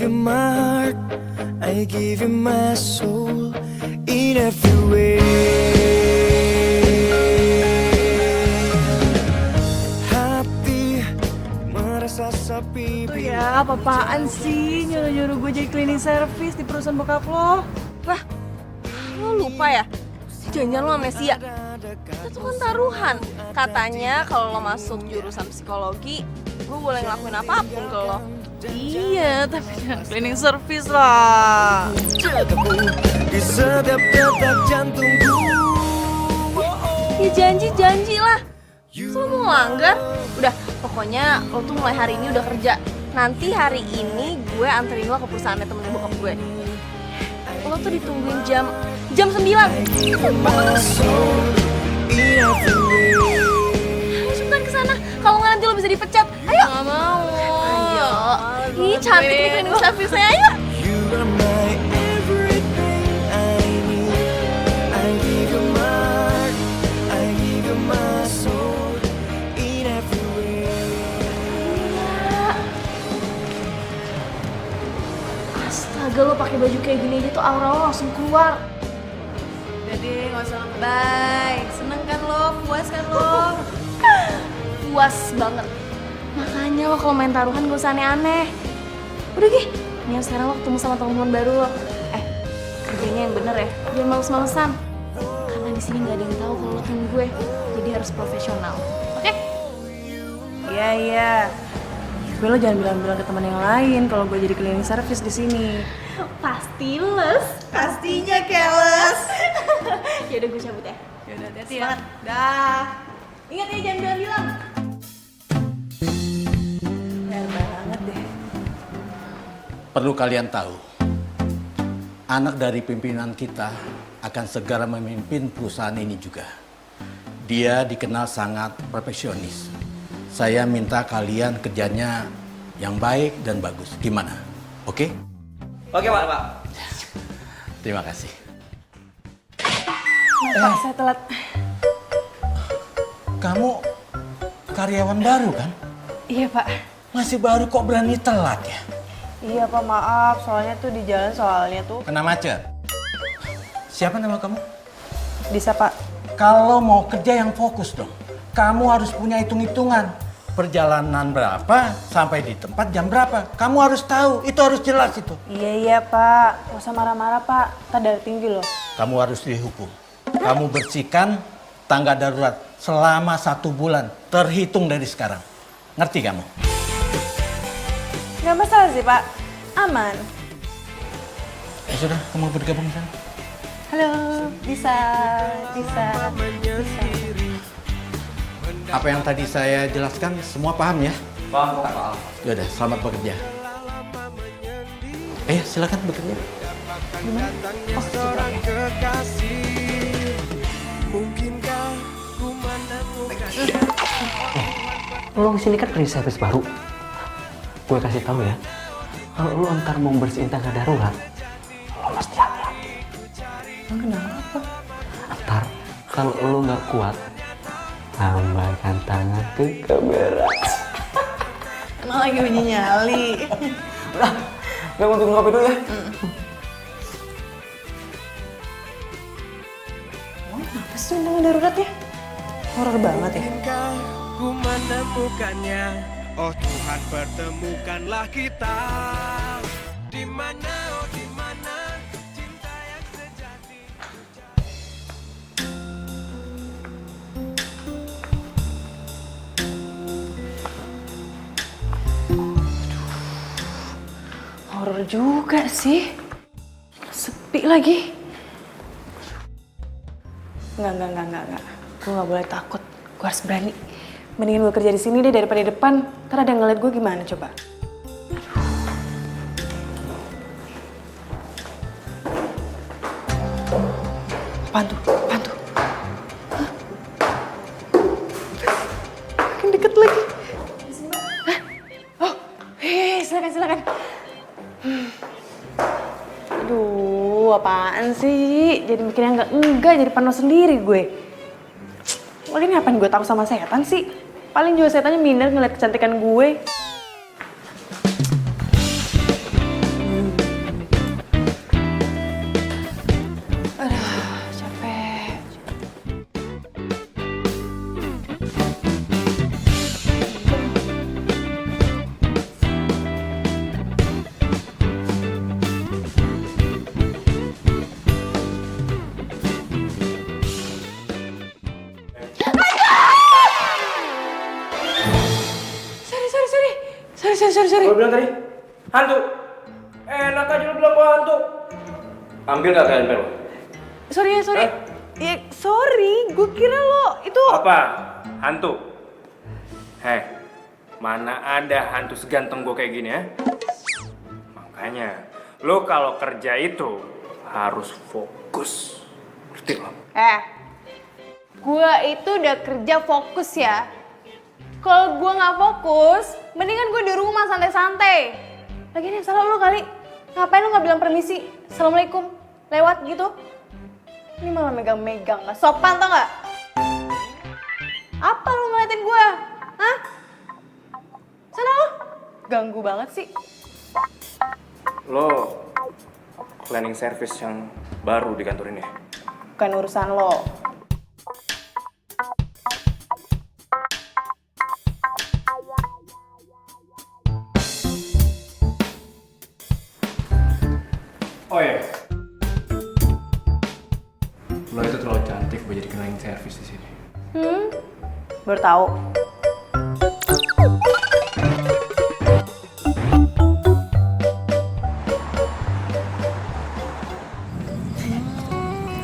you my heart, I give you my soul in every way. Hati merasa sepi. Ya, apa-apaan sih nyuruh-nyuruh gue jadi cleaning service di perusahaan bokap lo? Wah, lo lupa ya? Jangan-jangan lo amnesia. Kita tuh kan taruhan. Katanya kalau lo masuk jurusan psikologi, gue boleh ngelakuin apapun ke lo. Iya, tapi jangan cleaning service lah. Di setiap detak jantungku. Ya janji lah. Terus lo mau ngelanggar? Udah, pokoknya lo tuh mulai hari ini udah kerja. Nanti hari ini gue anterin lo ke perusahaannya temen bokap gue. Lo tuh ditungguin jam 9. Ayo cepetan kesana. Kalau nggak nanti lo bisa dipecat. Ayo. Gak mau. Ayo. Ih cantik nih cleaning service-nya. Ayo. You are my everything I need. I give you my heart, I give you my soul in every way. Astaga, lo pakai baju kayak gini aja tuh aura lo langsung keluar. Udah deh, gak usah lebay. Seneng kan lo? Puas kan lo? Puas banget. Makanya lo kalau main taruhan gak usah aneh-aneh. Udah Gi, nih sekarang lo ketemu sama teman-teman baru lo. Kerjanya yang bener ya, jangan males-malesan. Karena di sini nggak ada yang tahu kalau lo temen gue, jadi harus profesional. Oke? Iya. Tapi lo jangan bilang-bilang ke teman yang lain kalau gue jadi cleaning service di sini. Pasti les. Pastinya keles. Ya udah gue cabut ya. Yaudah, hati-hati ya. Dah. Ingat ya jangan bilang-bilang. Bener banget deh. Perlu kalian tahu, anak dari pimpinan kita akan segera memimpin perusahaan ini juga. Dia dikenal sangat perfeksionis. Saya minta kalian kerjanya yang baik dan bagus. Gimana? Oke? Oke, Pak. Terima kasih. Pak, saya telat. Kamu karyawan baru kan? Iya, Pak. Masih baru kok berani telat ya? Iya, Pak, maaf. Soalnya tuh di jalan soalnya tuh. Kena macet. Siapa nama kamu? Bisa, Pak. Kalau mau kerja yang fokus dong. Kamu harus punya hitung-hitungan. Perjalanan berapa, sampai di tempat jam berapa. Kamu harus tahu, itu harus jelas itu. Iya, Pak. Gak usah marah-marah, Pak. Kita darah tinggi loh. Kamu harus dihukum. Kamu bersihkan tangga darurat selama 1 bulan. Terhitung dari sekarang. Ngerti kamu? Gak masalah sih, Pak. Aman. Ya sudah, kamu bergabung sana. Halo, bisa. Apa yang tadi saya jelaskan, semua paham ya? Paham, Pak. Yaudah, selamat bekerja. Silakan bekerja. Seorang kekasih, mungkinkah ku menemukannya? Lo kesini kan cleaning service baru. Gue kasih tahu ya, kalau lo ntar mau bersihin tangga darurat, lo mesti hati-hati. Kenapa? Ntar kalau lo nggak kuat, tambahkan tangan ke kamera. Emang lagi bunyi nyali. Udah, gue mau tunggu kopi dulu ya. Apa sih tangga daruratnya? Horor banget ya. Mungkinkah ku menemukannya? Oh Tuhan, pertemukanlah kita. Di mana, oh di mana cinta yang sejati. Horor juga sih. Sepi lagi. Enggak. Gue gak boleh takut. Gue harus berani. Mendingan gue kerja di sini deh daripada di depan. Ntar ada yang ngeliat gue gimana coba. Apaan tuh? Hah? Makin deket lagi. Hah? Oh, silakan. Aduh, apaan sih? Jadi mikirnya enggak, jadi panas sendiri gue. Lagi ngapain gue takut sama setan sih? Paling juga setannya minder ngeliat kecantikan gue. sorry. Gue bilang tadi, hantu. Enak aja lu bilang gua hantu. Ambil gak kalian pel? Sorry ya, sorry. Ya, sorry. Gue kira lo itu... Apa? Hantu? Heh, mana ada hantu seganteng gua kayak gini ya? Makanya, lo kalau kerja itu harus fokus. Ngerti lo? Gue itu udah kerja fokus ya. Kalau gue nggak fokus, mendingan gue di rumah santai-santai. Lagian yang salah lo kali. Ngapain lo nggak bilang permisi? Assalamualaikum. Lewat gitu. Ini malah megang-megang. Nggak sopan tau nggak? Apa lo ngeliatin gue? Hah? Sana lo. Ganggu banget sih. Lo cleaning service yang baru di kantor ini ya? Bukan urusan lo. Oh iya. Lo itu terlalu cantik buat jadi cleaning service di sini. Baru tahu.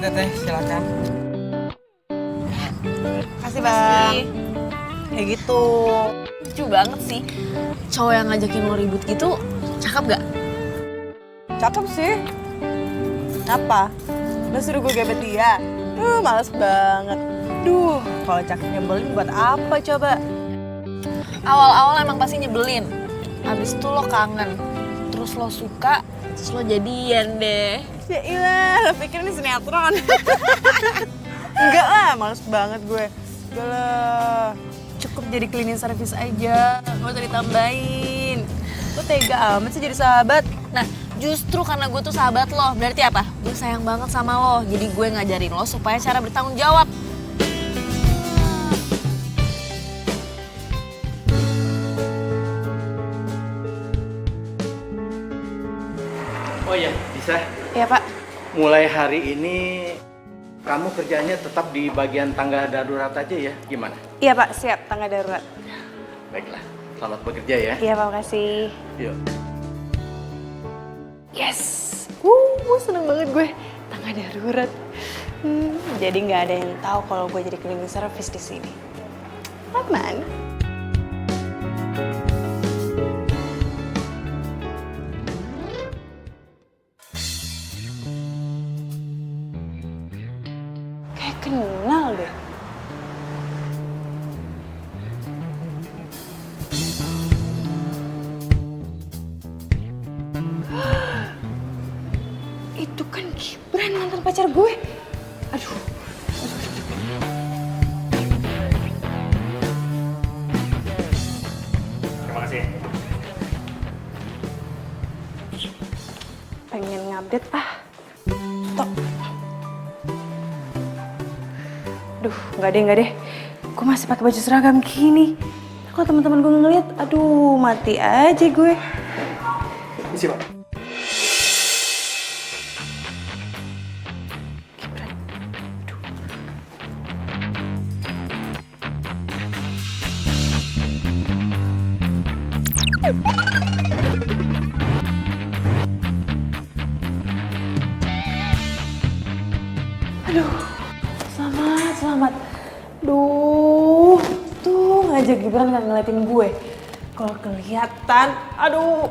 Udah teh, silakan. Kasih bang. Kayak gitu. Lucu banget sih. Cowok yang ngajakin lo ribut gitu, cakep gak? Cakep sih. Apa? Lo suruh gue gebet dia? Males banget. Duh, kalau cakep nyebelin buat apa coba? Awal-awal emang pasti nyebelin. Abis itu lo kangen. Terus lo suka, terus lo jadian deh. Ya ilah, lo pikir ini sinetron? Enggak lah, males banget gue. Udah lah, cukup jadi cleaning service aja. Gak usah ditambahin. Lo tega amat sih jadi sahabat. Nah, justru karena gue tuh sahabat lo, berarti apa? Gue sayang banget sama lo, jadi gue ngajarin lo supaya cara bertanggung jawab. Oh iya, bisa. Iya pak. Mulai hari ini kamu kerjanya tetap di bagian tangga darurat aja ya? Gimana? Iya pak, siap. Tangga darurat. Baiklah, selamat bekerja ya. Iya pak, makasih. Yuk. Yes. Seneng banget gue. Tangga darurat. Jadi nggak ada yang tahu kalau gue jadi cleaning service di sini. Aman. Kayak kenal deh. Itu kan Gibran, mantan pacar gue. Aduh. Terima kasih. Pengen ngupdate Stop. Aduh, nggak deh. Gue masih pakai baju seragam gini. Kalau teman-teman gue ngeliat, aduh mati aja gue. Isi pak. Aduh, selamat. Duh, tuh ngajak Gibran nggak ngeliatin gue. Kalau kelihatan, aduh,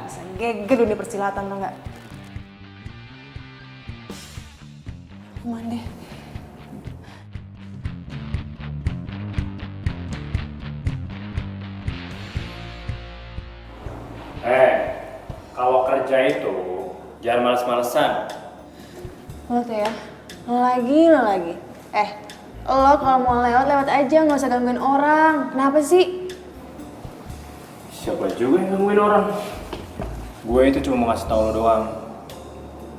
bisa geger dunia persilatan tau nggak? Aman deh. Kalau kerja itu jangan males-malesan. Lo tuh ya, lo lagi. Lo kalau mau lewat aja, nggak usah gangguin orang. Kenapa sih? Siapa juga yang gangguin orang? Gue itu cuma mau ngasih tau lo doang.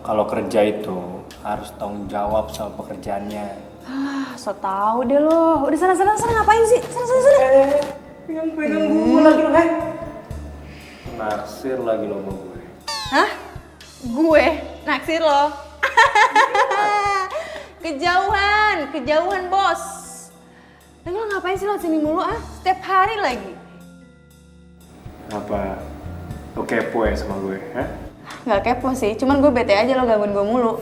Kalau kerja itu harus tanggung jawab sama pekerjaannya. So tau deh lo. Udah sana ngapain sih? Sana. Pegang gue lagi lo, naksir lagi lo sama gue. Hah? Gue? Naksir lo? Kejauhan bos. Lo ngapain sih lo sini mulu Setiap hari lagi. Apa lo kepo ya sama gue? Hah? Nggak kepo sih, cuman gue bete aja lo gangguin gue mulu.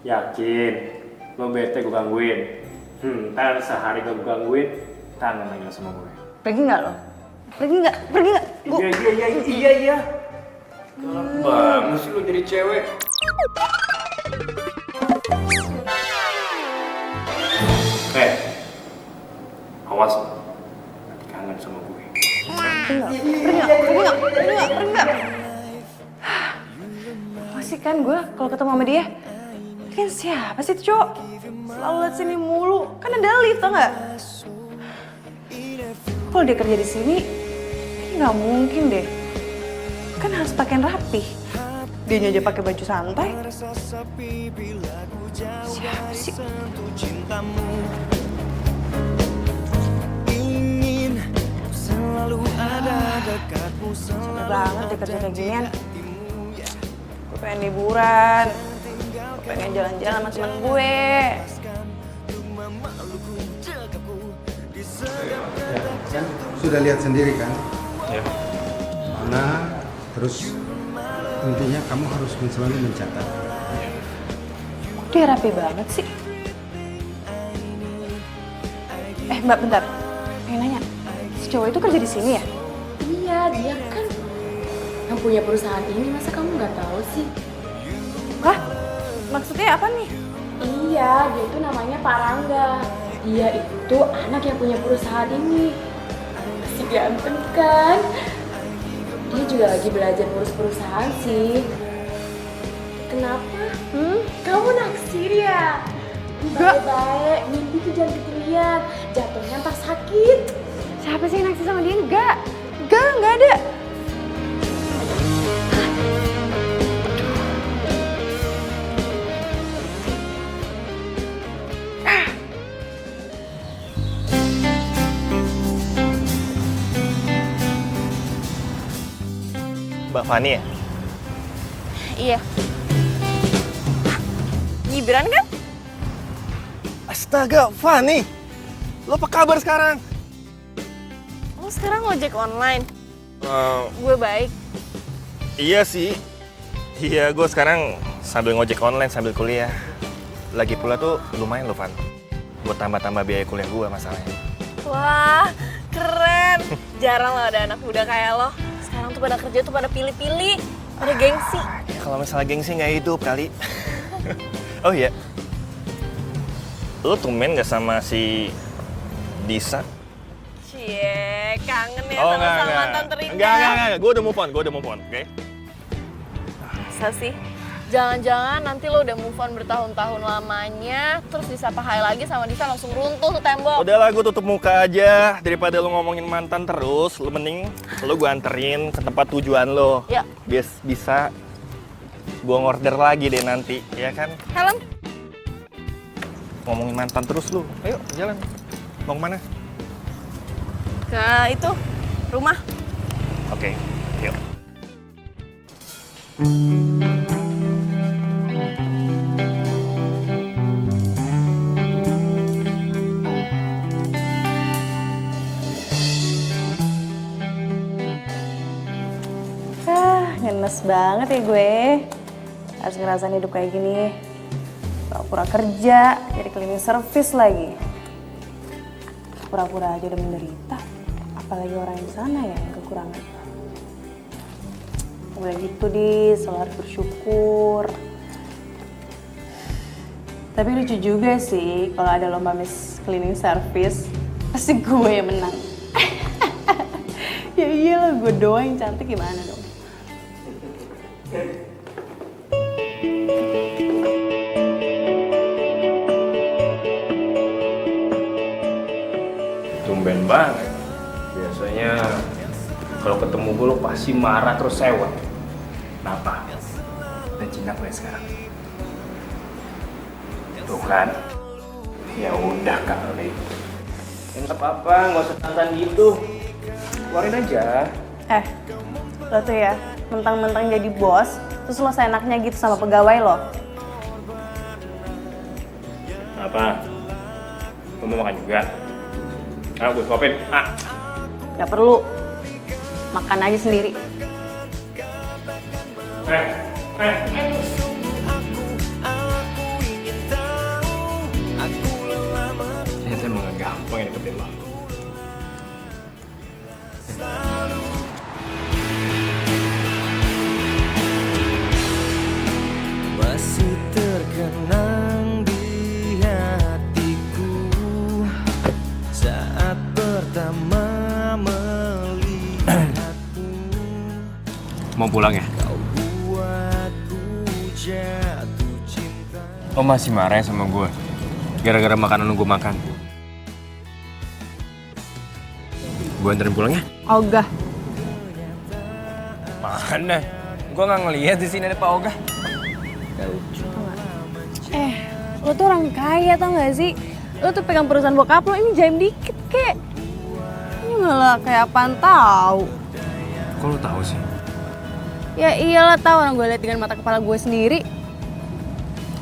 Yakin? Lo bete gue gangguin? Ntar sehari gak gue gangguin, kangen lagi lo sama gue. Pergi nggak lo? Pergi nggak? Pergi nggak? Iya. Galak banget sih lo jadi cewek. Awas lo, nanti kangen sama gue. Pergi nggak? Apa sih kan gue kalau ketemu sama dia? Kan siapa sih tuh cowok? Selalu liat sini mulu. Kan ada lift tau nggak? Kalau dia kerja di sini, nggak mungkin deh. Kan harus pakaian rapih. Dianya aja pakai baju santai. Siapa sih? Selalu ada dekatmu, Capek banget deh kerja kayak ginian. Gue pengen liburan. Gue pengen jalan-jalan sama temen gue. Kan sudah lihat sendiri kan? Ya. Nah, terus intinya kamu harus selalu mencatat. Kok dia rapi banget sih? Mbak, bentar. Pengen nanya, si cowok itu kerja di sini ya? Iya, dia kan yang punya perusahaan ini, masa kamu nggak tahu sih? Hah? Maksudnya apa nih? Iya, dia itu namanya Pak Rangga. Dia itu anak yang punya perusahaan ini. Masih ganteng kan? Dia juga lagi belajar ngurus perusahaan sih. Kenapa? Kamu naksir ya? Baik-baik, mimpi tuh jangan ketinggian. Jatuhnya ntar sakit. Siapa sih yang naksir sama dia? Enggak ada. Mbak Fani ya? Iya. Gibran kan? Astaga, Fani! Lo apa kabar sekarang? Lo sekarang ngojek online? Gue baik. Iya sih. Iya, gue sekarang sambil ngojek online sambil kuliah. Lagi pula tuh lumayan loh, Fan. Buat tambah-tambah biaya kuliah gue masalahnya. Wah, keren. Jarang lah ada anak muda kayak lo. Sekarang tuh pada kerja tuh pada pilih-pilih, pada gengsi. Ya kalau misalnya gengsi nggak hidup kali. Oh iya. Lo tumben nggak sama si Disa? Cie, kangen ya Oh, sama mantan terindah. Enggak. Gue udah move on, oke? Masa sih? Jangan-jangan nanti lo udah move on bertahun-tahun lamanya, terus disapa hai lagi sama Disa langsung runtuh tuh tembok. Udahlah, gue tutup muka aja. Daripada lo ngomongin mantan terus, lo mending lo gue anterin ke tempat tujuan lo. Ya. Biar bisa gue ngorder lagi deh nanti, ya kan? Helm? Ngomongin mantan terus lo. Ayo, jalan. Mau kemana? Ke itu, rumah. Oke, yuk. Ngenes banget ya gue. Harus ngerasain hidup kayak gini. Pura-pura kerja, jadi cleaning service lagi. Pura-pura aja udah menderita. Apalagi orang di sana ya yang kekurangan. Udah gitu selalu harus bersyukur. Tapi lucu juga sih kalau ada lomba Miss Cleaning Service, pasti gue yang menang. Ya iyalah, gue doang yang cantik, gimana dong? Tumben banget. Biasanya kalau ketemu gue lo pasti marah terus sewot. Kenapa? Udah jinak gue sekarang. Tuh kan? Ya udah kali. Enggak apa-apa, nggak usah tantan gitu. Keluarin aja. Lo tuh ya, mentang-mentang jadi bos, terus lo seenaknya gitu sama pegawai lo. Apa? Lo mau makan juga? Gue suapin. Gak perlu. makan aja sendiri. Ternyata emang gak gampang ya deketin lo. Masih terkenang di hatiku saat pertama melihatmu. Mau pulang ya? Kau buatku jatuh cinta. Lo masih marah ya sama gue? Gara-gara makanan gue makan. Gue anterin pulang ya? Ogah. Mana? Gue nggak ngeliat di sini ada Pak Ogah. Lo tuh orang kaya tau gak sih? Lo tuh pegang perusahaan bokap lo, ini jaim dikit kek. Ini malah kayak apaan tau. Kok lo tahu sih? Ya iyalah tahu, orang gue liat dengan mata kepala gue sendiri.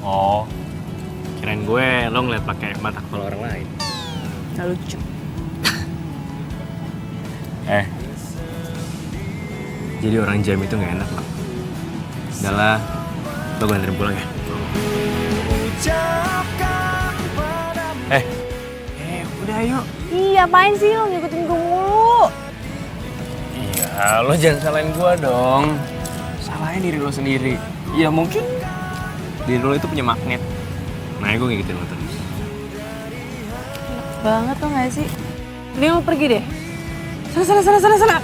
Oh, kirain gue lo ngeliat pakai mata kepala orang lain. Gak lucu. Jadi orang jam itu nggak enak loh. Udahlah, lo gue anterin pulang ya. Udah ayo. Iya, apain sih lo ngikutin gue mulu? Iya, lo jangan salahin gue dong. Salahin diri lo sendiri. Ya mungkin diri lo itu punya magnet. Nah, gue ngikutin lo terus. Banget tau gak sih? Mending lo pergi deh. Sana. Sana.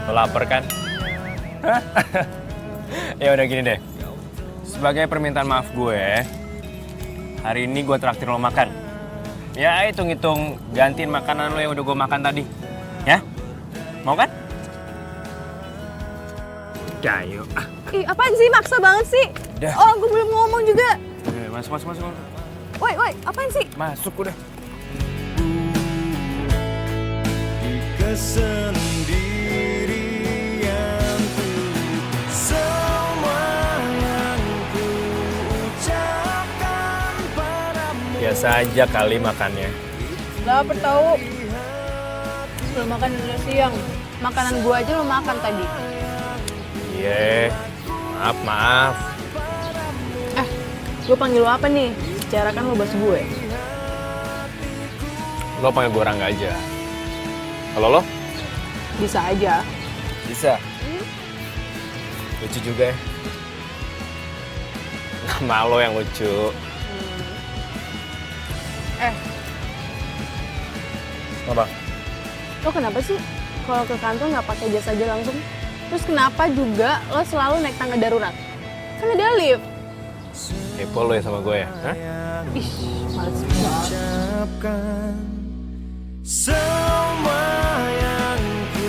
Lo lapar kan? Ya udah gini deh. Sebagai permintaan maaf gue, hari ini gue traktir lo makan. Ya hitung-hitung gantiin makanan lo yang udah gue makan tadi. Ya? Mau kan? Ya yuk. Ih, apaan sih? Maksa banget sih. Udah. Oh, gue belum ngomong juga. Masuk. Woi, apaan sih? Masuk udah. Di kesendirianku, semua yang ku ucapkan padamu. Biasa aja kali makannya. Lapar tau. Belum makan udah siang. Makanan gue aja lo makan tadi. Iya, maaf. Gue panggil lo apa nih? Secara kan lo bos gue. Lo panggil gue Rangga aja. Kalau lo? Bisa aja. Bisa. Lucu juga ya. Nama lo yang lucu. Apa? Lo kenapa sih kalau ke kantor nggak pakai jas aja langsung? Terus kenapa juga lo selalu naik tangga darurat? Kan ada lift. Kepo lo ya sama gue ya? Hah? Ih, males banget. Ucapkan semua yang ku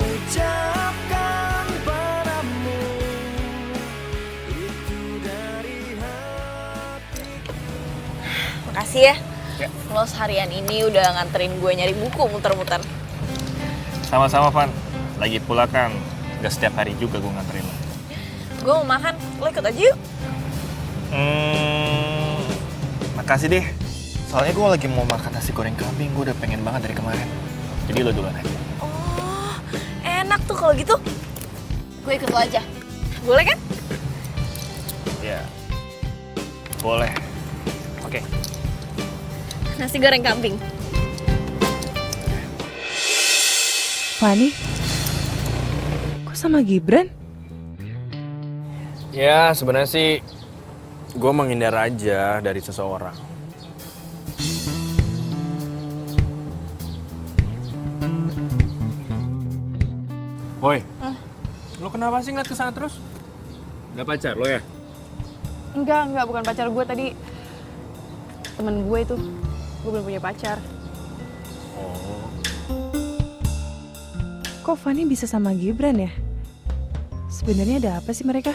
ucapkan padamu, itu dari hati. Makasih ya. Lo seharian ini udah nganterin gue nyari buku muter-muter. Sama-sama, Van. Lagi pula kan gak setiap hari juga gue nganterin lo. Gue mau makan, lo ikut aja yuk. Makasih deh. Soalnya gue lagi mau makan nasi goreng kambing, gue udah pengen banget dari kemarin. Jadi lo duluan aja. Oh, enak tuh kalau gitu. Gue ikut lo aja. Boleh kan? Ya, boleh. Oke. Nasi goreng kambing. Fani, kok sama Gibran? Ya, sebenarnya sih gue menghindar aja dari seseorang. Woi, lo kenapa sih ngeliat kesana terus? Gak pacar lo ya? Enggak, bukan pacar gue tadi. Temen gue itu. Gue belum punya pacar. Oh. Kok Fani bisa sama Gibran ya? Sebenarnya ada apa sih mereka?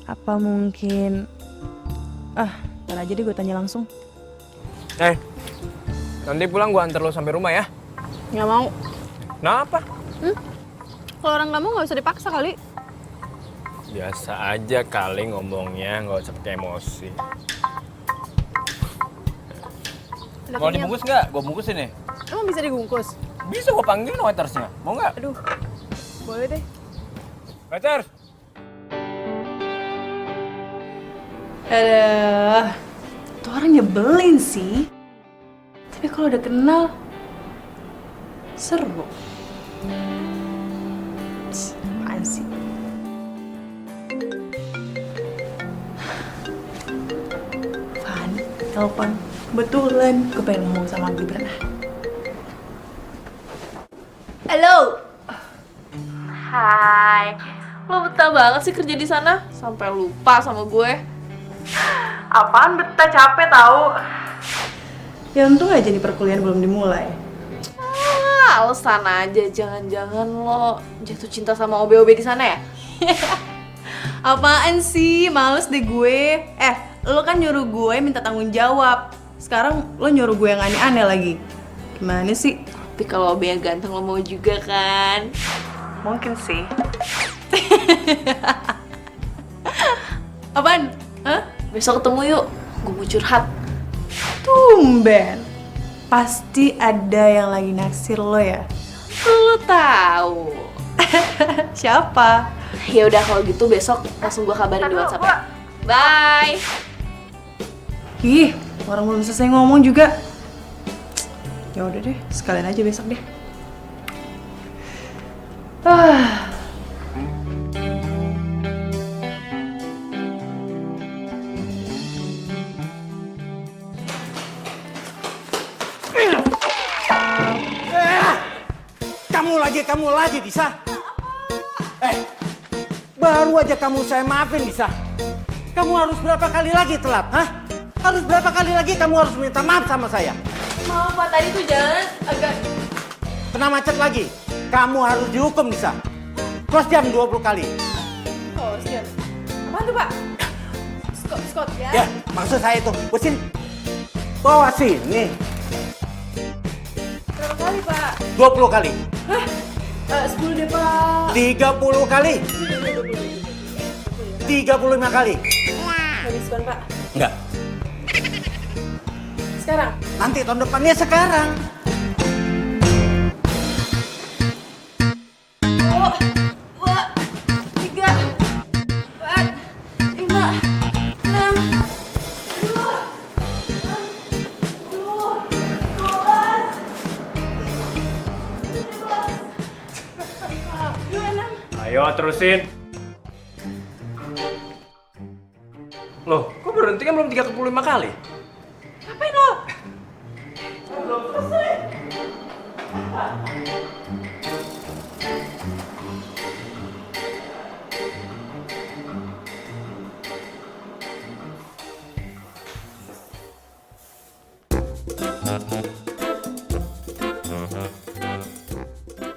Apa mungkin... ntar aja deh gue tanya langsung. Nanti pulang gue antar lo sampai rumah ya. Nggak mau. Kenapa? Kalau orang nggak mau nggak usah dipaksa kali. Biasa aja kali ngomongnya, nggak usah pakai emosi. Udah Mau kenyang. dibungkus nggak? Gue bungkusin nih. Emang bisa dibungkus? Bisa gue panggil waitersnya. Mau nggak? Aduh, boleh deh. Waiters. Aduh, tuh orang nyebelin sih. Tapi kalau udah kenal, seru. Apaan sih? Van, telepon. Kebetulan, gue pengen ngomong sama Gibran. Halo. Hai. Lo betah banget sih kerja di sana, sampai lupa sama gue. Apaan betah, capek tahu. Ya untung aja nih perkuliahan belum dimulai. Alasan aja, jangan-jangan lo jatuh cinta sama OB-OB di sana ya? Apaan sih, males deh gue. Lo kan nyuruh gue minta tanggung jawab. Sekarang lo nyuruh gue yang aneh-aneh lagi. Gimana sih? Tapi kalau OB yang ganteng lo mau juga kan? Mungkin sih. Apaan? Hah? Besok ketemu yuk, gue mau curhat. Tumben, pasti ada yang lagi naksir lo ya? Lo tahu. Siapa? Ya udah kalau gitu besok langsung gue kabarin di WhatsApp ya. Bye. Ih, orang belum selesai ngomong juga. Ya udah deh, sekalian aja besok deh. Kamu lagi, Disa. Baru aja kamu saya maafin, Disa. Kamu harus berapa kali lagi telat, hah? Harus berapa kali lagi kamu harus minta maaf sama saya? Maaf Pak, tadi tuh jalan agak... Kena macet lagi. Kamu harus dihukum, Disa. Cross jam 20 kali. Oh, siap. Apaan tuh Pak? Scott ya? Ya, maksud saya itu. Sini. Bawa sini. Berapa kali Pak? 20 kali. Hah? 10 deh Pak. 30 kali. 35 kali. Nggak diskon Pak. Enggak. Sekarang? Nanti tahun depannya sekarang. Dua, tiga, 4, 5, 6, 2, Ayo terusin. Loh, kok berhenti kan belum 35 kali? Ngapain lo?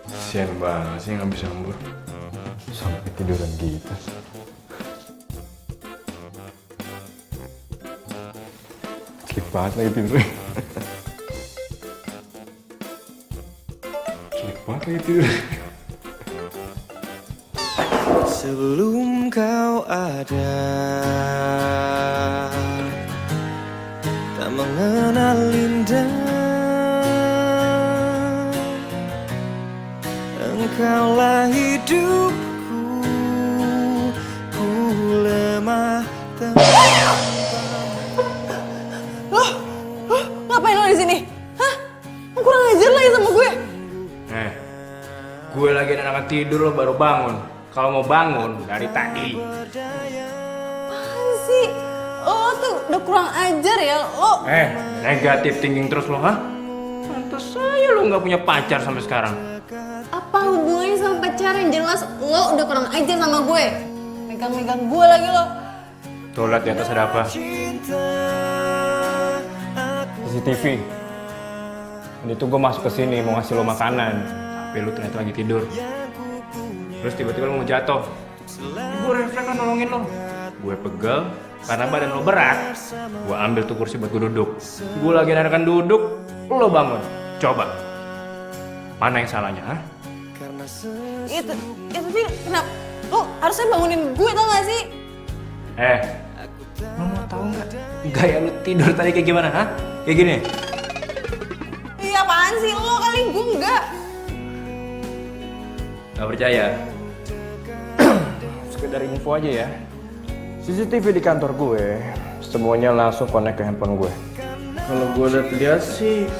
Kasian banget sih nggak bisa ngembur. Sampai tiduran gitu. Sleep banget lagi tidurnya. Sleep banget lagi tidurnya. Sebelum kau ada, tak mengenal indah. Engkaulah hidupku, ku lemah Ngapain lo di sini? Hah? Lo kurang ajar lagi sama gue. Gue lagi anak tidur lo baru bangun. Kalau mau bangun dari tadi. Apaan sih? Lo tuh udah kurang ajar ya. Lo Negatif thinking terus lo, ha? Pantes saya lo nggak punya pacar sampai sekarang. Apa hubungannya sama pacaran? Jelas lo udah kurang ajar sama gue. Megang-megang gue lagi lo. Tuh lihat di atas ada apa? CCTV. Ini tuh gue masuk ke sini mau ngasih lo makanan, tapi lo ternyata lagi tidur. Terus tiba-tiba lo mau jatuh. Gue refleks kan nolongin lo. Gue pegel karena badan lo berat. Gue ambil tuh kursi buat gue duduk. Gue lagi narakan duduk, lo bangun. Coba. Mana yang salahnya, ha? Itu tapi kenapa? Lo harusnya bangunin gue tau gak sih? Lo mau tahu nggak gaya lo tidur tadi kayak gimana, ha? Kayak gini. sih? Lo kali, gue enggak. Gak percaya? Sekedar info aja ya. CCTV di kantor gue, semuanya langsung connect ke handphone gue. Kalau gue lihat sih,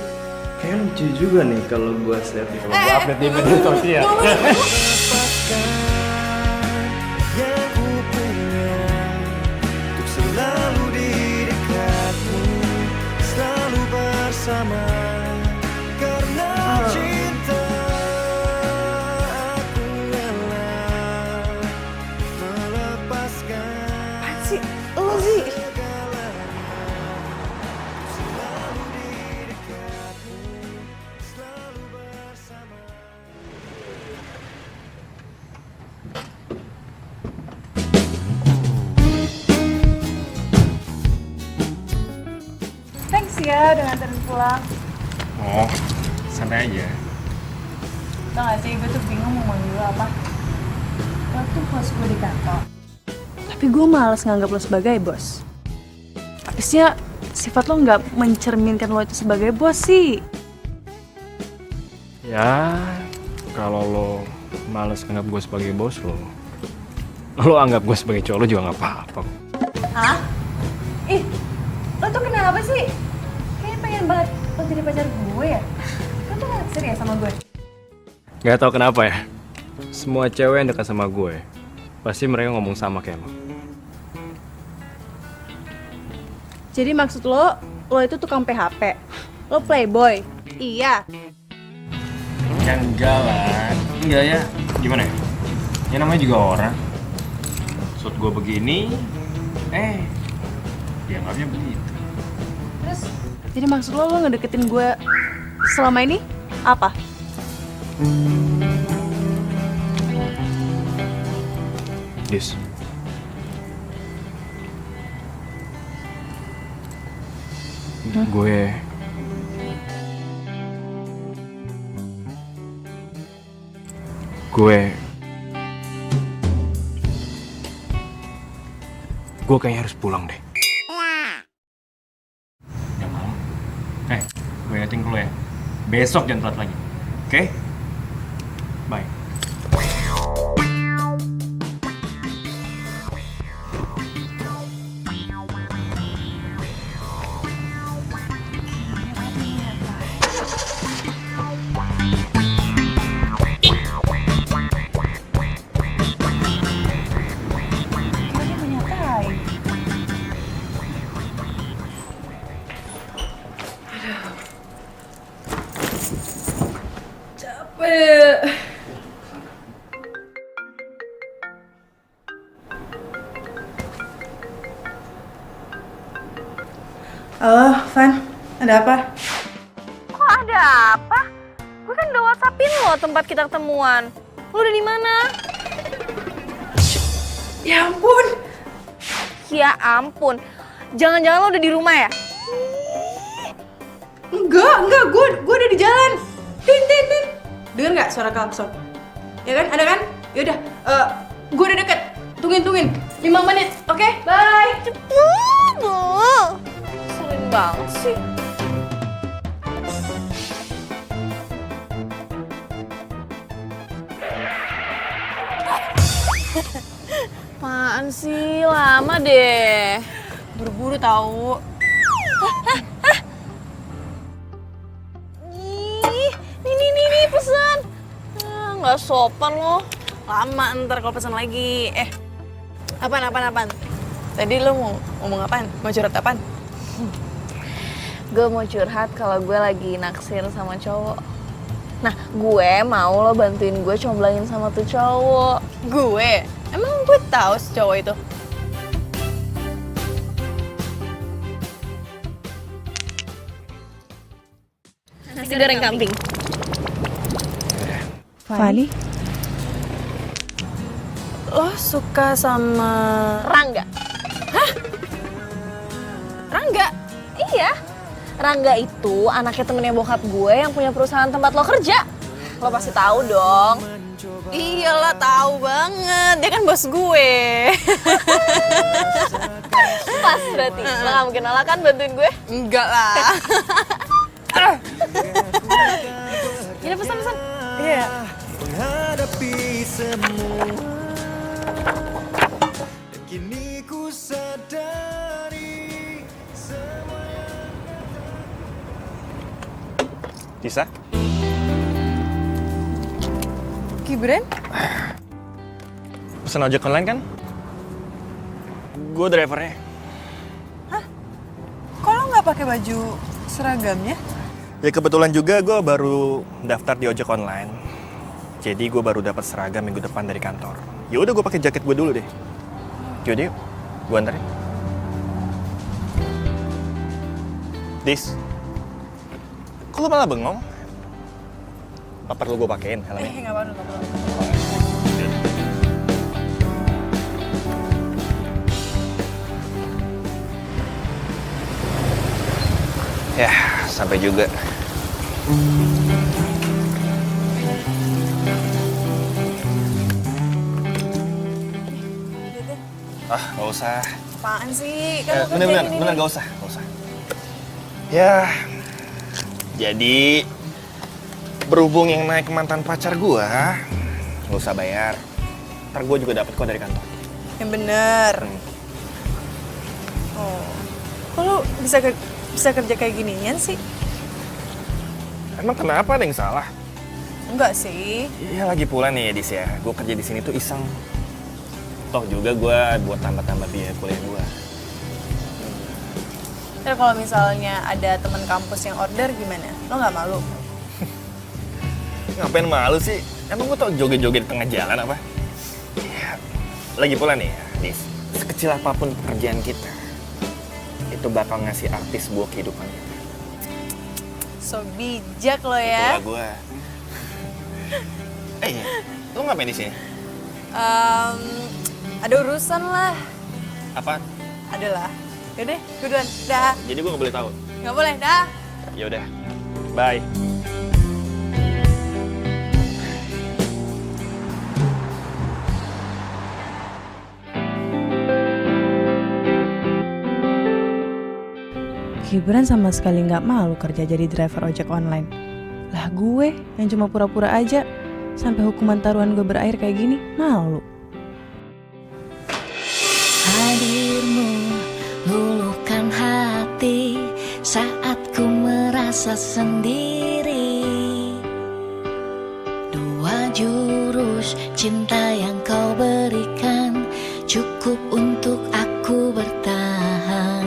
kayak lucu juga nih kalau gue share di kalau gue update di media sosial. Yang ku punya untuk selalu di dekatmu, selalu bersama. Karena cinta aku rela melepaskan. Apaan sih? Lo sih? Thanks ya udah nganterin pulang. Oh, santai aja. Tau gak sih, gue tuh bingung mau manggil lo apa. Lo tuh bos gue di kantor. Tapi gue males nganggap lo sebagai bos. Habisnya sifat lo nggak mencerminkan lo itu sebagai bos sih. Ya, kalau lo males nganggap gue sebagai bos lo anggap gue sebagai cowok lo juga nggak apa-apa. Hah? Ih, lo tuh kenapa sih? Kayaknya pengen banget lo jadi pacar gue ya? Lo tuh gak naksir ya sama gue? Gak tau kenapa ya, semua cewek yang dekat sama gue pasti mereka ngomong sama kayak lo. Jadi maksud lo itu tukang PHP? Lo playboy? Iya. Ya enggak lah, enggak ya. Gimana ya? Ya namanya juga orang. Maksud gue begini, dianggapnya begitu. Terus, jadi maksud lo ngedeketin gue selama ini apa? Dis, gue kayaknya harus pulang deh. Udah malam. Gue ingetin dulu ya. Besok jangan telat lagi. Oke? Bye. Halo, Van. Ada apa? Kok ada apa? Gue kan udah WhatsAppin lo tempat kita ketemuan. Lo udah di mana? Ya ampun. Ya ampun. Jangan-jangan lo udah di rumah ya? Enggak, gue udah di jalan. Tin. Dengar nggak suara klakson? Ya kan, ada kan? Yaudah, gue udah deket. Tungguin. 5 menit, oke? Bye. Sering banget sih. Apaan sih? Lama deh. Buru-buru tahu. Nih pesan. Nggak sopan loh. Lama ntar kalau pesan lagi. Apaan? Tadi lo mau ngomong apaan? Mau curhat apaan? Gue mau curhat kalau gue lagi naksir sama cowok. Nah, gue mau lo bantuin gue comblangin sama tuh cowok. Gue? Emang gue tahu si cowok itu? Nasi goreng kambing. Fani? Lo suka sama Rangga? Hah? Rangga? Iya. Rangga itu anaknya temennya bokap gue yang punya perusahaan tempat lo kerja. Lo pasti tahu dong. Iyalah, tahu banget. Dia kan bos gue. Pas berarti. Lo gak mungkin nolak kan bantuin gue? Enggak lah. menutupi semua. Dan kini ku sadari semua yang Tisa? Gibran? Pesan ojek online kan? Gue drivernya. Kok lo nggak pakai baju seragamnya? Ya kebetulan juga gue baru daftar di ojek online. Jadi gue baru dapat seragam minggu depan dari kantor. Ya udah gue pakai jaket gue dulu deh. Yaudah yuk, gue anterin. Dis, kok lo malah bengong? Apa perlu gue pakein helmnya? Nggak perlu, nggak perlu. Ya, sampai juga. Gak usah. Apaan sih? Kan lo Bener, gak usah. Ya, jadi berhubung yang naik mantan pacar gua, gak usah bayar. Ntar gua juga dapet kok dari kantor. Yang bener. Oh, kok lo bisa kerja kayak ginian sih? Emang kenapa, ada yang salah? Enggak sih. Iya, lagi pula nih Dis ya, gue kerja di sini tuh iseng. Toh juga gue buat tambah-tambah biaya kuliah gue. Tapi kalau misalnya ada teman kampus yang order gimana? Lo nggak malu? Ngapain malu sih? Emang gue tau joget-joget di tengah jalan apa? Ya, lagi pula nih Dis, sekecil apapun pekerjaan kita, itu bakal ngasih artis buat kehidupan kita. So bijak lo ya. Itulah gue. Lo ngapain di sini? Ada urusan lah. Apa? Adalah. Yaudah, gue duluan. Dah. Jadi gue nggak boleh tahu. Nggak boleh, dah. Ya udah. Bye. Gibran sama sekali nggak malu kerja jadi driver ojek online. Lah gue yang cuma pura-pura aja sampai hukuman taruhan gue berakhir kayak gini, malu. Hadirmu luluhkan hati saat ku merasa sendiri. Dua jurus cinta yang kau berikan cukup untuk aku bertahan.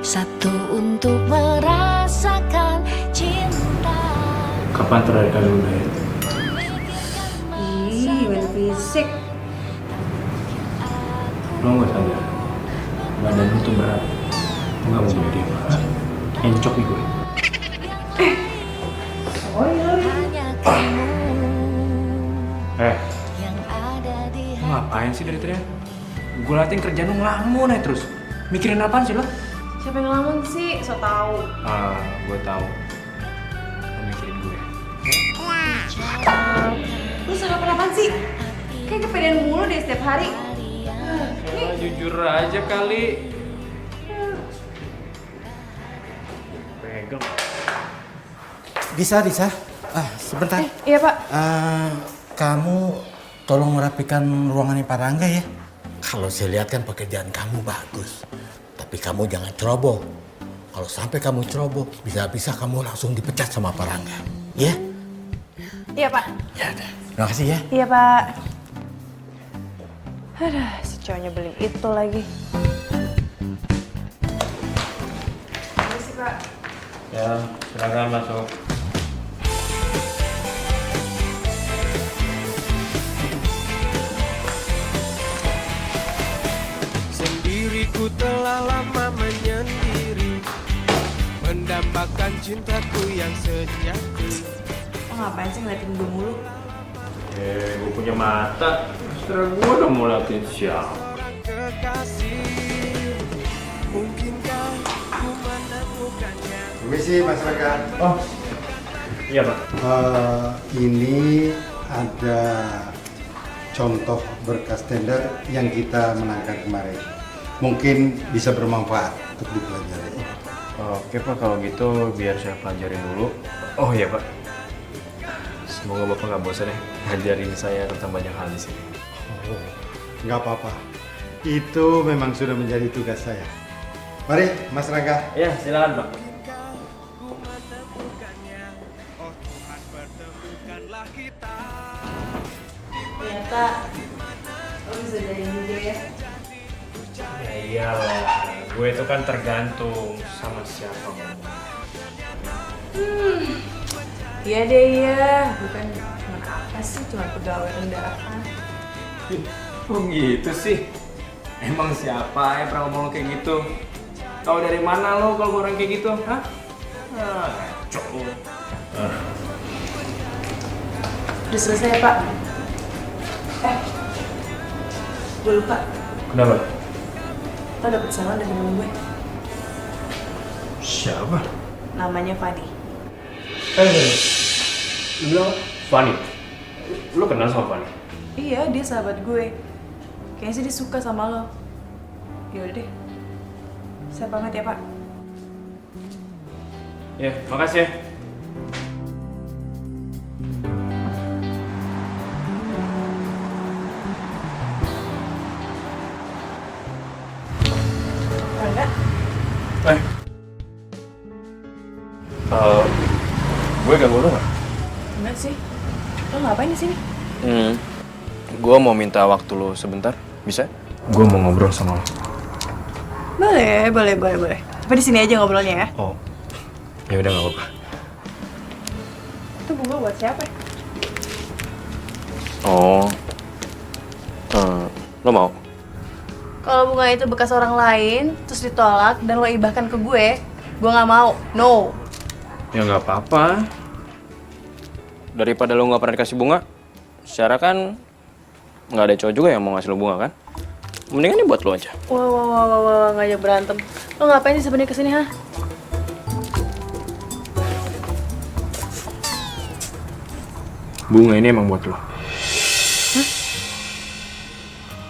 Satu untuk merasakan cinta. Kapan terakhir kali lu diet? Ih, main fisik. Lo nggak sadar? Badan lu tuh berat. Lu nggak mau jadi apa? Encok nih gue. Lu ngapain sih dari tadi? Gue latihan kerjaan lu ngelamun aja terus. Mikirin apaan sih lo? Siapa yang ngelamun sih? So tau. Gue tahu. Lo mikirin gue. Lu sarapan apaan sih? Kayak kepedean mulu deh setiap hari. Jujur aja kali. Pegel. Disa. Sebentar. Iya Pak. Kamu tolong merapikan ruangannya Pak Rangga ya. Kalau saya lihat kan pekerjaan kamu bagus. Tapi kamu jangan ceroboh. Kalau sampai kamu ceroboh, bisa-bisa kamu langsung dipecat sama Pak Rangga. Ya? Iya Pak. Ya udah. Terima kasih ya. Iya Pak. Aduh, si cowoknya beli itu lagi. Terima kasih Pak. Ya, silakan masuk. Sendiriku telah lama menyendiri, mendambakan cintaku yang sejati. Lo ngapain sih ngeliatin gue mulu? Gue punya mata. Setelah gue udah mau latihan siapa? Kekasih, mungkinkah ku menemukannya? Permisi Mas Rangga. Oh, iya Pak. Ini ada contoh berkas tender yang kita menangkan kemarin. Mungkin bisa bermanfaat untuk dipelajari. Oke Pak, kalau gitu biar saya pelajarin dulu. Oh iya Pak. Semoga Bapak nggak bosan ya ngajarin saya tentang banyak hal di sini. Oh, nggak apa-apa. Itu memang sudah menjadi tugas saya. Mari, Mas Rangga. Ya, silakan Pak. Ternyata lo bisa jadi juga ya. Ya iyalah, gue itu kan tergantung sama siapa ngomong. Iya deh iya, bukan cuma apa sih, cuma pegawai rendahan. Oh gitu sih? Emang siapa yang pernah ngomong kayak gitu? Tahu dari mana lo kalau orang kayak gitu? Hah? Cowok. Udah selesai ya, Pak? Gue lupa. Kenapa? Lo dapet salam dari temen gue. Siapa? Namanya Fadi. Lu bilang Fanny? Lu kenal sama Fanny? Iya, dia sahabat gue. Kayaknya sih dia suka sama lo. Yaudah deh. Saya pamit ya, Pak. Ya, makasih ya. Rangga? Gue ganggu lu nggak? Enggak sih. Lo ngapain di sini? Gue mau minta waktu lo sebentar, bisa? Gue mau ngobrol sama lo. Boleh. Tapi di sini aja ngobrolnya ya. Oh, ya udah nggak apa-apa. Itu bunga buat siapa? Oh, lo mau? Kalau bunga itu bekas orang lain, terus ditolak dan lo ibahkan ke gue nggak mau. No. Ya nggak apa-apa. Daripada lo nggak pernah dikasih bunga, secara kan nggak ada cowok juga yang mau ngasih lo bunga kan? Mendingan ini buat lo aja. Wah, ngajak berantem. Lo ngapain sih sebenarnya kesini, ha? Bunga ini emang buat lo.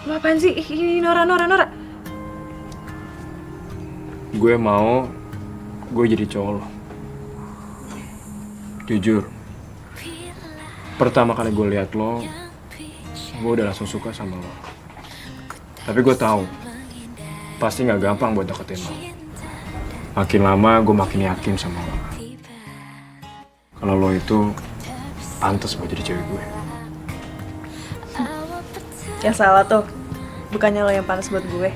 Lo apaan sih? Ini Nora. Gue mau gue jadi cowok lo. Jujur, pertama kali gue lihat lo, gue udah langsung suka sama lo. Tapi gue tahu pasti nggak gampang buat deketin lo. Makin lama gue makin yakin sama lo. Kalau lo itu pantas buat jadi cewek gue. Yang salah tuh, bukannya lo yang panas buat gue.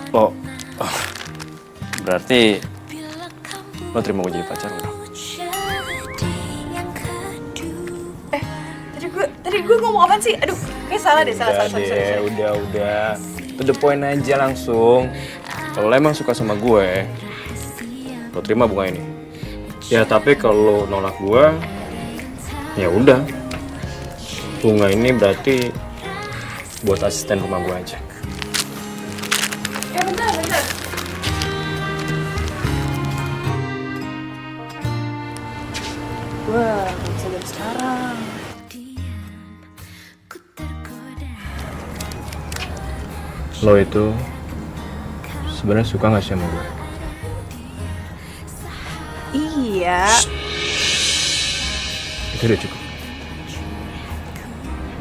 Oh, berarti lo terima gue jadi pacar lo dong? Tadi gue ngomong apaan sih? Aduh, kayak salah deh, salah. Udah. To the point aja langsung. Kalau lo emang suka sama gue, lo terima bunga ini. Ya tapi kalau lo nolak gue, ya udah. Bunga ini berarti buat asisten rumah gue aja. Ya bentar. Gue gak bisa dari sekarang. Lo itu sebenarnya suka nggak sih sama gue? Iya. Itu udah cukup.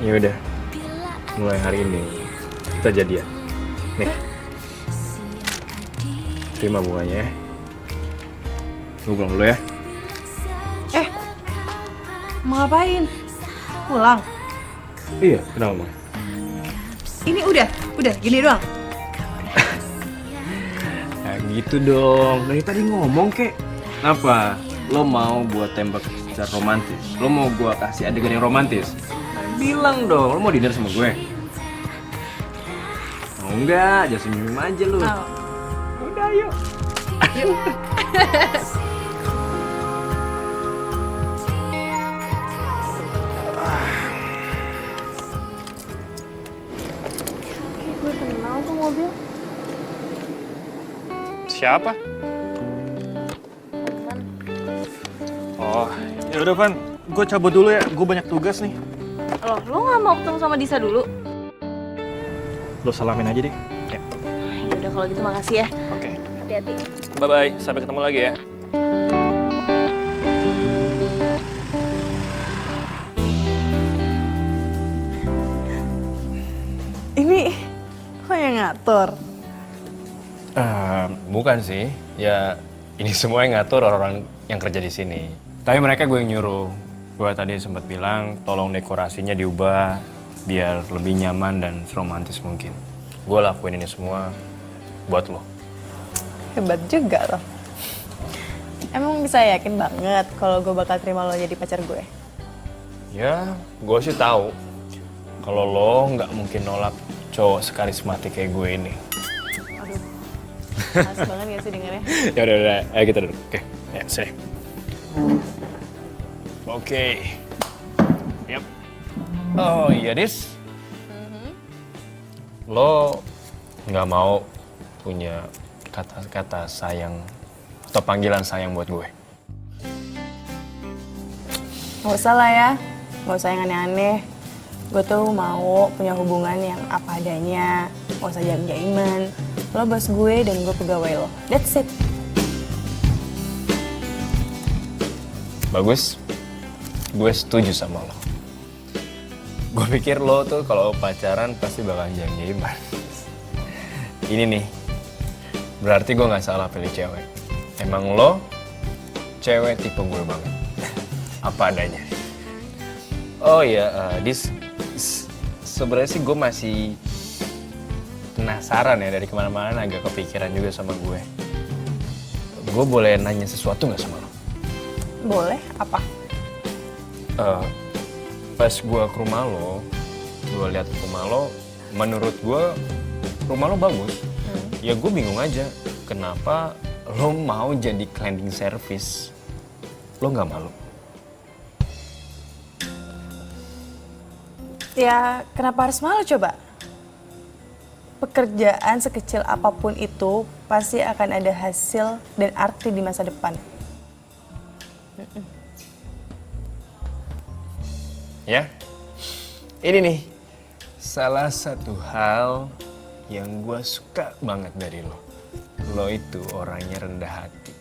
Ya udah, mulai hari ini kita jadian. Nih, terima bunganya ya. Gue pulang dulu ya. Mau ngapain? Pulang? Iya, kenapa Bang? Ini udah gini doang. Nah gitu dong, dari tadi ngomong kek. Apa? Lo mau buat tembak secara romantis? Lo mau gua kasih adegan yang romantis? Bilang dong, lo mau dinner sama gue? Mau enggak? Jangan senyum aja lo. Udah yuk. Gue kenal tuh mobil. Siapa? Oh, ya udah Van, gue cabut dulu ya. Gue banyak tugas nih. Lo nggak mau ketemu sama Disa dulu? Lo salamin aja deh. Ya. Ya udah kalau gitu makasih ya. Oke. Hati-hati. Bye-bye, sampai ketemu lagi ya. ngatur? Bukan sih. Ya ini semua yang ngatur orang-orang yang kerja di sini. Tapi mereka gue yang nyuruh. Gue tadi sempat bilang tolong dekorasinya diubah biar lebih nyaman dan seromantis mungkin. Gue lakuin ini semua buat lo. Hebat juga loh. Emang bisa yakin banget kalau gue bakal terima lo jadi pacar gue? Ya, gue sih tahu kalau lo nggak mungkin nolak cowok sekarismatik kayak gue ini. Aduh, panas banget gak sih dengernya? Ya udah, ayo kita duduk. Oke, ya sini. Oke. Yap. Oh iya, Dis. Lo nggak mau punya kata-kata sayang atau panggilan sayang buat gue? Gak usah lah ya, gak usah yang aneh-aneh. Gue tuh mau punya hubungan yang apa adanya, gak usah jaim-jaiman. Lo bos gue dan gue pegawai lo, that's it. Bagus, gue setuju sama lo. Gue pikir lo tuh kalau pacaran pasti bakalan jaim-jaiman. Ini nih, berarti gue gak salah pilih cewek. Emang lo cewek tipe gue banget. Apa adanya. Oh iya, Dis, sebenarnya sih gue masih penasaran ya, dari kemana-mana agak kepikiran juga sama gue. Gue boleh nanya sesuatu nggak sama lo? Boleh, apa? Pas gue ke rumah lo, gue lihat rumah lo, menurut gue rumah lo bagus. Ya gue bingung aja, kenapa lo mau jadi cleaning service? Lo nggak malu? Ya, kenapa harus malu coba? Pekerjaan sekecil apapun itu pasti akan ada hasil dan arti di masa depan. Ya, ini nih salah satu hal yang gue suka banget dari lo. Lo itu orangnya rendah hati.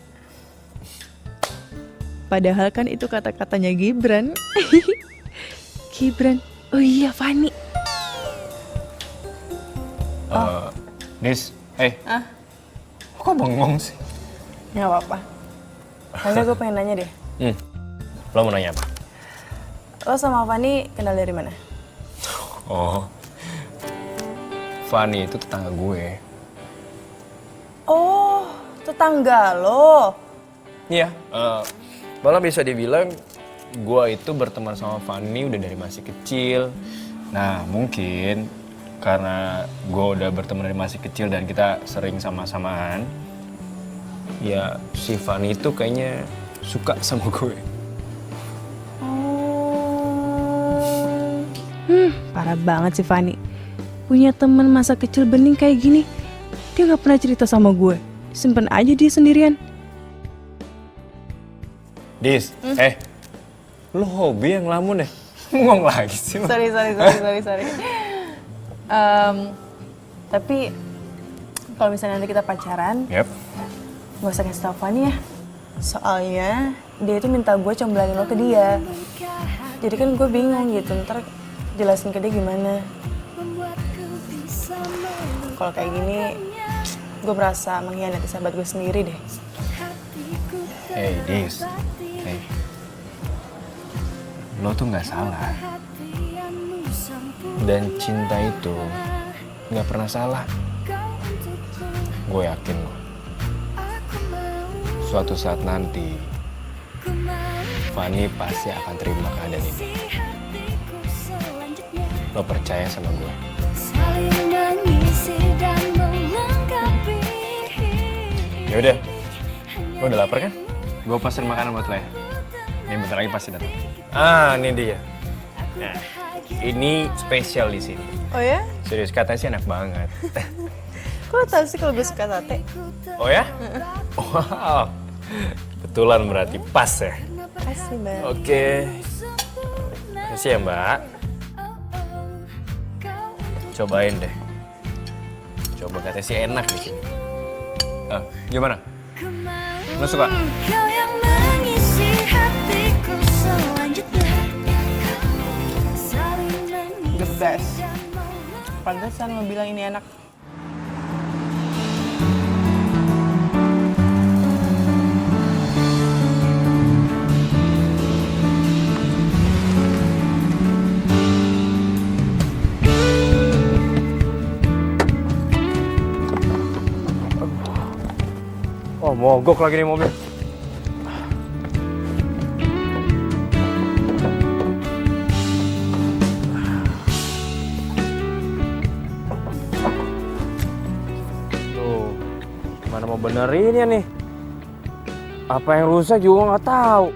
Padahal kan itu kata-katanya Gibran. Gibran, oh iya Fani. Dis, kok bengong sih? Gak apa-apa. Karena gue pengen nanya deh. Lo mau nanya apa? Lo sama Fani kenal dari mana? Oh, Fani itu tetangga gue. Oh, tetangga lo. Iya, malah bisa dibilang gue itu berteman sama Fani udah dari masih kecil. Nah, mungkin karena gue udah berteman dari masih kecil dan kita sering sama-samaan, ya si Fani itu kayaknya suka sama gue. Parah banget sih Fani. Punya teman masa kecil bening kayak gini. Dia gak pernah cerita sama gue. Simpen aja dia sendirian. Dis, lu hobi yang ngelamun ya? Ngomong lagi sih lu. Sorry. Tapi kalau misalnya nanti kita pacaran, Yap. gak usah kasih tau Fani ya. Soalnya dia itu minta gue comblangin lo ke dia. Jadi kan gue bingung gitu, ntar jelasin ke dia gimana. Kalau kayak gini, gue merasa mengkhianati sahabat gue sendiri deh. Hey Dis, lo tuh nggak salah. Dan cinta itu nggak pernah salah. Gue yakin lo. Suatu saat nanti, Fani pasti akan terima keadaan ini. Lo percaya sama gue? Ya udah, lo udah lapar kan? Gue pesan makanan buat lo ya. Ini bentar lagi pasti datang. Ah, ini dia. Nah, ini spesial di sini. Oh ya? Serius, katanya sih enak banget. Kok lo tau sih kalau gue suka sate? Oh ya? Wow, betulan berarti pas ya. Kasih Mbak. Oke. Kasih ya Mbak. Cobain deh. Coba katanya sih enak di sini. Gimana? Lo suka? The best. Pantesan lo bilang ini enak. mogok lagi nih mobil. Tuh, gimana mau benerinnya nih? Apa yang rusak juga nggak tahu.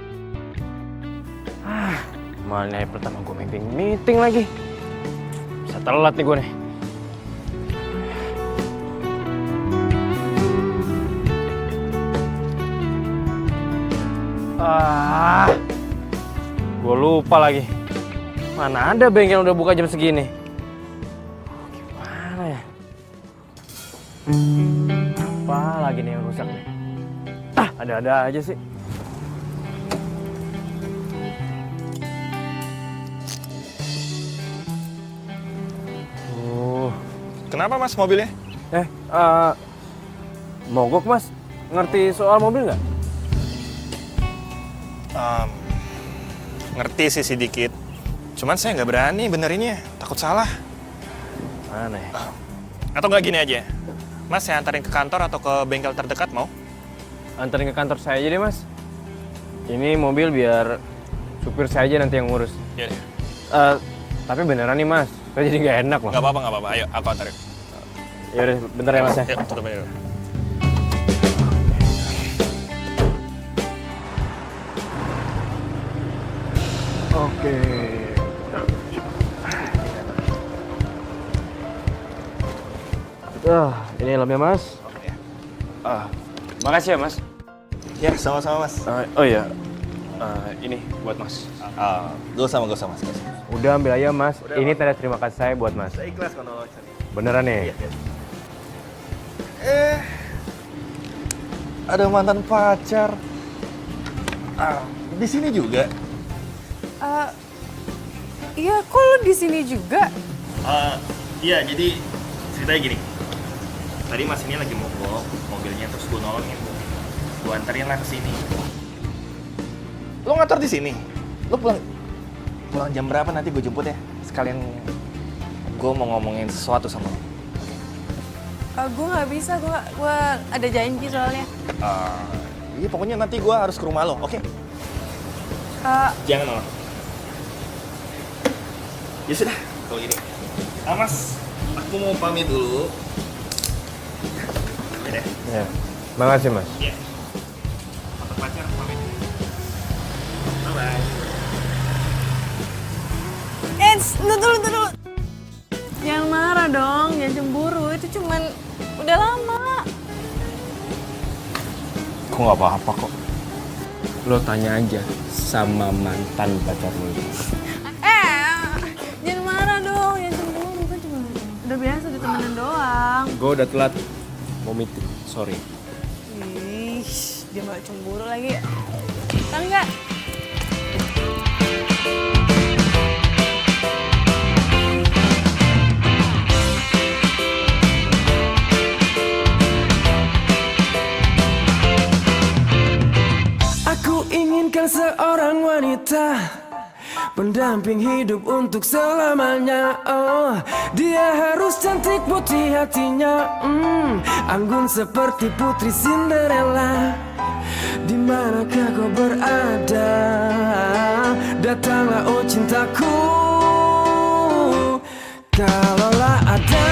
Mana yang pertama gue meeting lagi. Bisa telat nih gue nih. Gue lupa lagi. Mana ada bengkel udah buka jam segini? Gimana ya? Apa lagi nih yang rusak nih? Ada-ada aja sih. Kenapa mas mobilnya? Mogok mas. Ngerti soal mobil nggak? Ngerti sih sedikit. Cuman saya nggak berani benerinnya, takut salah. Mana ya? Atau nggak gini aja, mas saya antarin ke kantor atau ke bengkel terdekat mau? Anterin ke kantor saya aja deh mas. Ini mobil biar supir saya aja nanti yang ngurus. Iya deh. Tapi beneran nih mas, saya jadi nggak enak loh. Nggak apa-apa. Ayo, aku antarin. Yaudah, bentar ya mas ya. Yuk, tutup aja. Oke. Ini helmnya mas. Makasih ya mas. Ya, sama-sama mas. Oh iya, ini buat mas. Gak usah mas. Udah ambil aja mas. Ini tanda terima kasih saya buat mas. Saya ikhlas kalau Beneran nih? Iya. Ada mantan pacar. Di sini juga. Iya, kok lu di sini juga? Iya, jadi ceritanya gini. Tadi mas ini lagi mogok mobilnya, terus gue nolongin. Gue anterin lah ke sini. Lo ngantor di sini? Lo pulang jam berapa nanti gue jemput ya? Sekalian gue mau ngomongin sesuatu sama lo. Gue nggak bisa, gue ada janji soalnya. Iya, pokoknya nanti gue harus ke rumah lo, oke? Jangan nolak. Ya sudah, kalau gini. Mas, aku mau pamit dulu. Ya deh. Ya, makasih mas. Iya. Mantan pacar, pamit. Bye-bye. Tunggu. Jangan marah dong, jangan cemburu. Itu cuman udah lama. Kok nggak apa-apa kok. Lo tanya aja sama mantan pacar lo. Jangan marah dong, jangan cemburu. Kan cuma udah biasa ditemenin doang. Gue udah telat mau meeting, sorry. Ih, dia malah cemburu lagi. Kan nggak? Aku inginkan seorang wanita pendamping hidup untuk selamanya. Oh, dia harus cantik putih hatinya, anggun seperti putri Cinderella. Di manakah kau berada? Datanglah oh cintaku. Kalaulah ada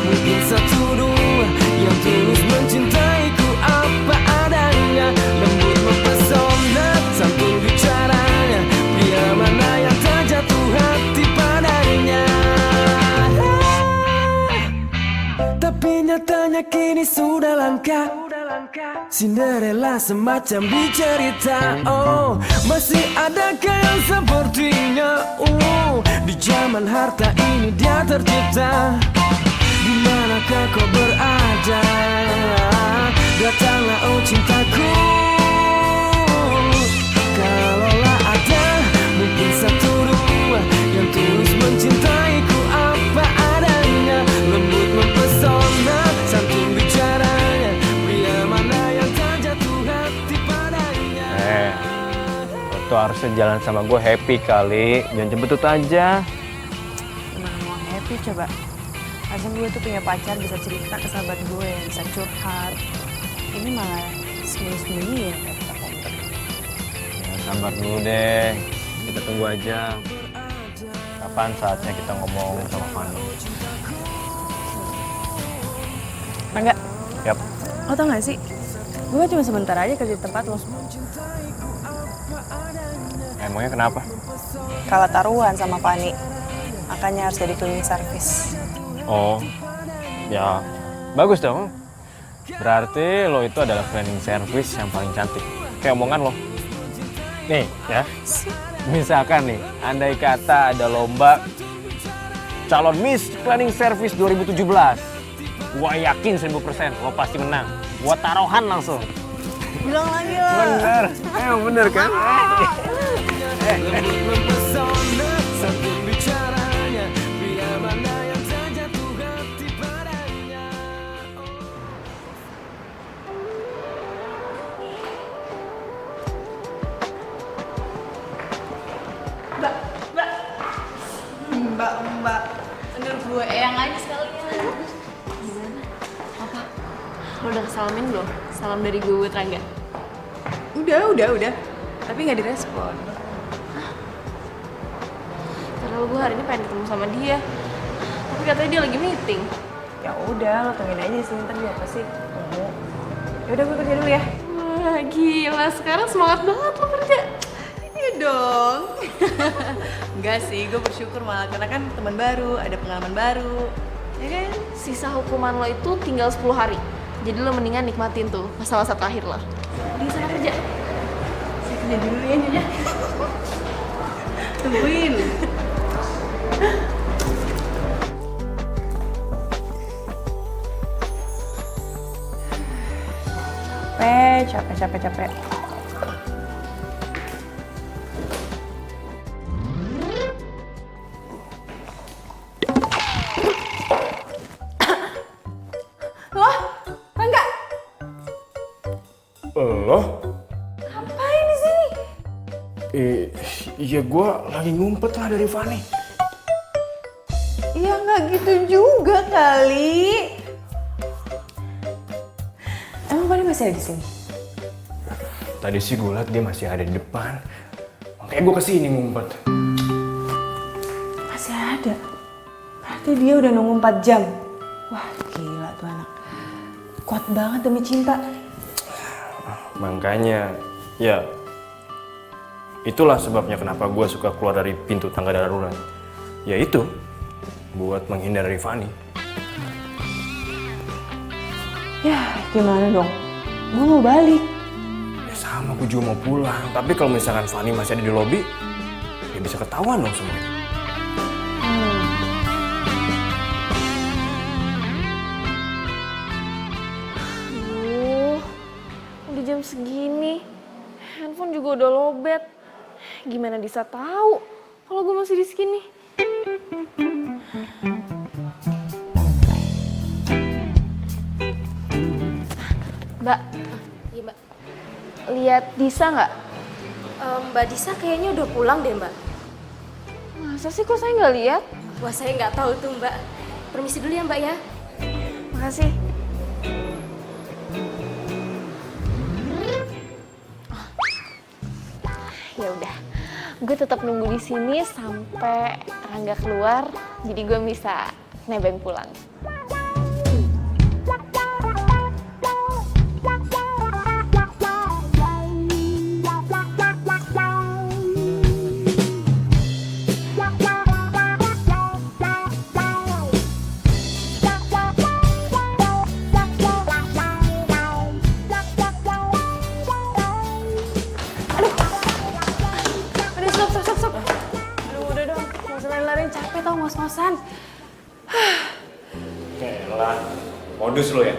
mungkin satu dua yang tulus mencintaiku apa adanya, lembut mempesona, santun bicaranya, pria mana yang tak jatuh hati padanya. Tapi nyatanya kini sudah langka. Cinderella semacam di cerita. Oh, masih adakah yang sepertinya? Di zaman harta ini dia tercipta. Di manakah kau berada? Datanglah oh cintaku. Kalaulah ada mungkin satu dua yang tulus mencintaiku apa adanya, lembut mempesona, santun bicaranya, pria mana yang tak jatuh hati padanya. Lo tuh harusnya jalan sama gue happy kali, jangan jemput aja. Gimana mau happy coba? Harusnya gue tuh punya pacar bisa cerita ke sahabat gue, bisa curhat. Ini malah sembunyi-sembunyi ya kata komplek. Ya, sabar dulu deh. Kita tunggu aja. Kapan saatnya kita ngomong sama Fanny? Rangga, Yap. lo tau gak sih? Gue cuma sebentar aja kerja di tempat lo. Emangnya kenapa? Kalah taruhan sama Fani. Makanya harus jadi cleaning service. Oh, ya bagus dong. Berarti lo itu adalah cleaning service yang paling cantik. Kayak omongan lo. Nih ya, misalkan nih, andai kata ada lomba calon Miss Cleaning Service 2017. Gua yakin 1000% lo pasti menang. Gua taruhan langsung. Bilang lagi lah. Bener, emang bener kan? Mempesona sambil bicaranya, pria mana yang terjatuh hati padanya. Mbak, bener gue eyang aja sekalian. Gimana? Apa? Lo udah kesalamin belum? Salam dari gue buat Rangga. Udah. Tapi nggak direspon. Padahal gue hari ini pengen ketemu sama dia. Tapi katanya dia lagi meeting. Ya udah, lo tungguin aja sih, ntar dia pasti ketemu. Ya udah gue kerja dulu ya. Wah, gila. Sekarang semangat banget lo kerja. Iya dong. Enggak sih, gue bersyukur malah karena kan teman baru, ada pengalaman baru. Ya kan? Sisa hukuman lo itu tinggal 10 hari. Jadi lo mendingan nikmatin tuh masa-masa terakhir lo. Di sana kerja. Saya kerja dulu ya Nyonya. Tungguin. Capek. Loh, Rangga, Lo? ngapain di sini? Iya gue lagi ngumpet lah dari Fanny. Ya nggak gitu juga kali. Emang Fani masih ada di sini? Tadi sih gue liat dia masih ada di depan. Makanya gue kesini ngumpet. Masih ada. Berarti dia udah nunggu 4 jam. Wah gila tuh anak. Kuat banget demi cinta. Makanya, ya itulah sebabnya kenapa gue suka keluar dari pintu tangga darurat. Ya itu, buat menghindar dari Fanny. Ya gimana dong? Gue mau balik. Ya sama, gue juga mau pulang. Tapi kalau misalkan Fanny masih ada di lobi, ya bisa ketahuan dong semuanya. Udah jam segini, handphone juga udah lobet. Gimana bisa tahu kalau gue masih di sini? Mbak, Iya mbak. lihat Disa nggak? Mbak Disa kayaknya udah pulang deh mbak. Masa sih kok saya nggak lihat? Wah saya nggak tahu tuh mbak. Permisi dulu ya mbak ya. Makasih. Ya udah, gue tetap nunggu di sini sampai Rangga keluar, jadi gue bisa nebeng pulang. Stop. Aduh, udah dong. Nggak usah lari-lari, capek tau ngos-ngosan. Elah, modus lo ya?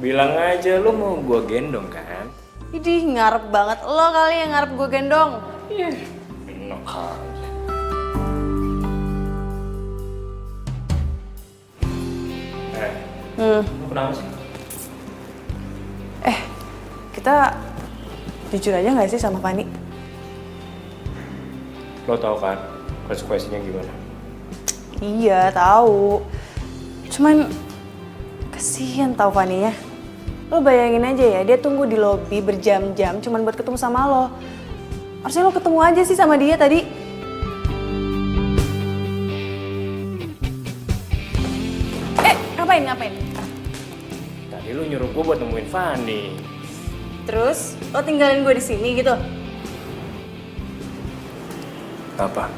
Bilang aja lo mau gue gendong kan? Idih, ngarep banget lo kali yang ngarep gue gendong. Enak aja. Lo kenapa sih? Kita jujur aja nggak sih sama Fani? Lo tau kan konsekuensinya gimana? Iya tahu. Cuman kasihan tau Fani ya. Lo bayangin aja ya, dia tunggu di lobi berjam-jam cuman buat ketemu sama lo. Harusnya lo ketemu aja sih sama dia tadi. Ngapain? Tadi lu nyuruh gue buat nemuin Fanny. Terus lo tinggalin gue di sini gitu? Apa?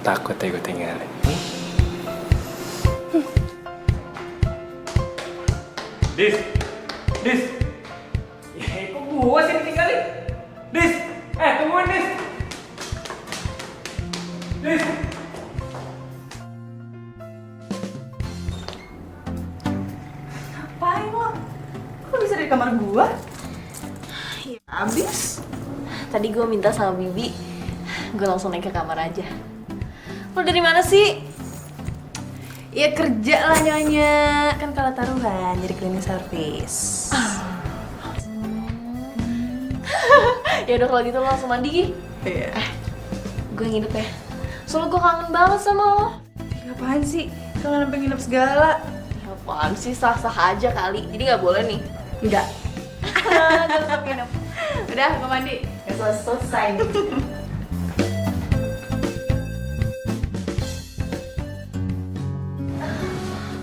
Takut ya gue tinggalin. Dis. Kok gue sih ditinggalin? Dis, tungguin Dis. Ngapain lo? Kok bisa di kamar gue? Ya abis. Tadi gue minta sama Bibi, gue langsung naik ke kamar aja. Lo dari mana sih? Ya kerja lah Nyonya, kan kalau taruhan jadi cleaning service. Ya udah kalau gitu lo langsung mandi, Gi. Iya. Gue nginep ya. Soalnya gue kangen banget sama lo. Ngapain sih? Kalau sampai nginep segala. Ya apaan sih, sah-sah aja kali. Jadi gak boleh nih. Enggak. Gue tetap nginep. Udah, gue mandi. Gak selesai.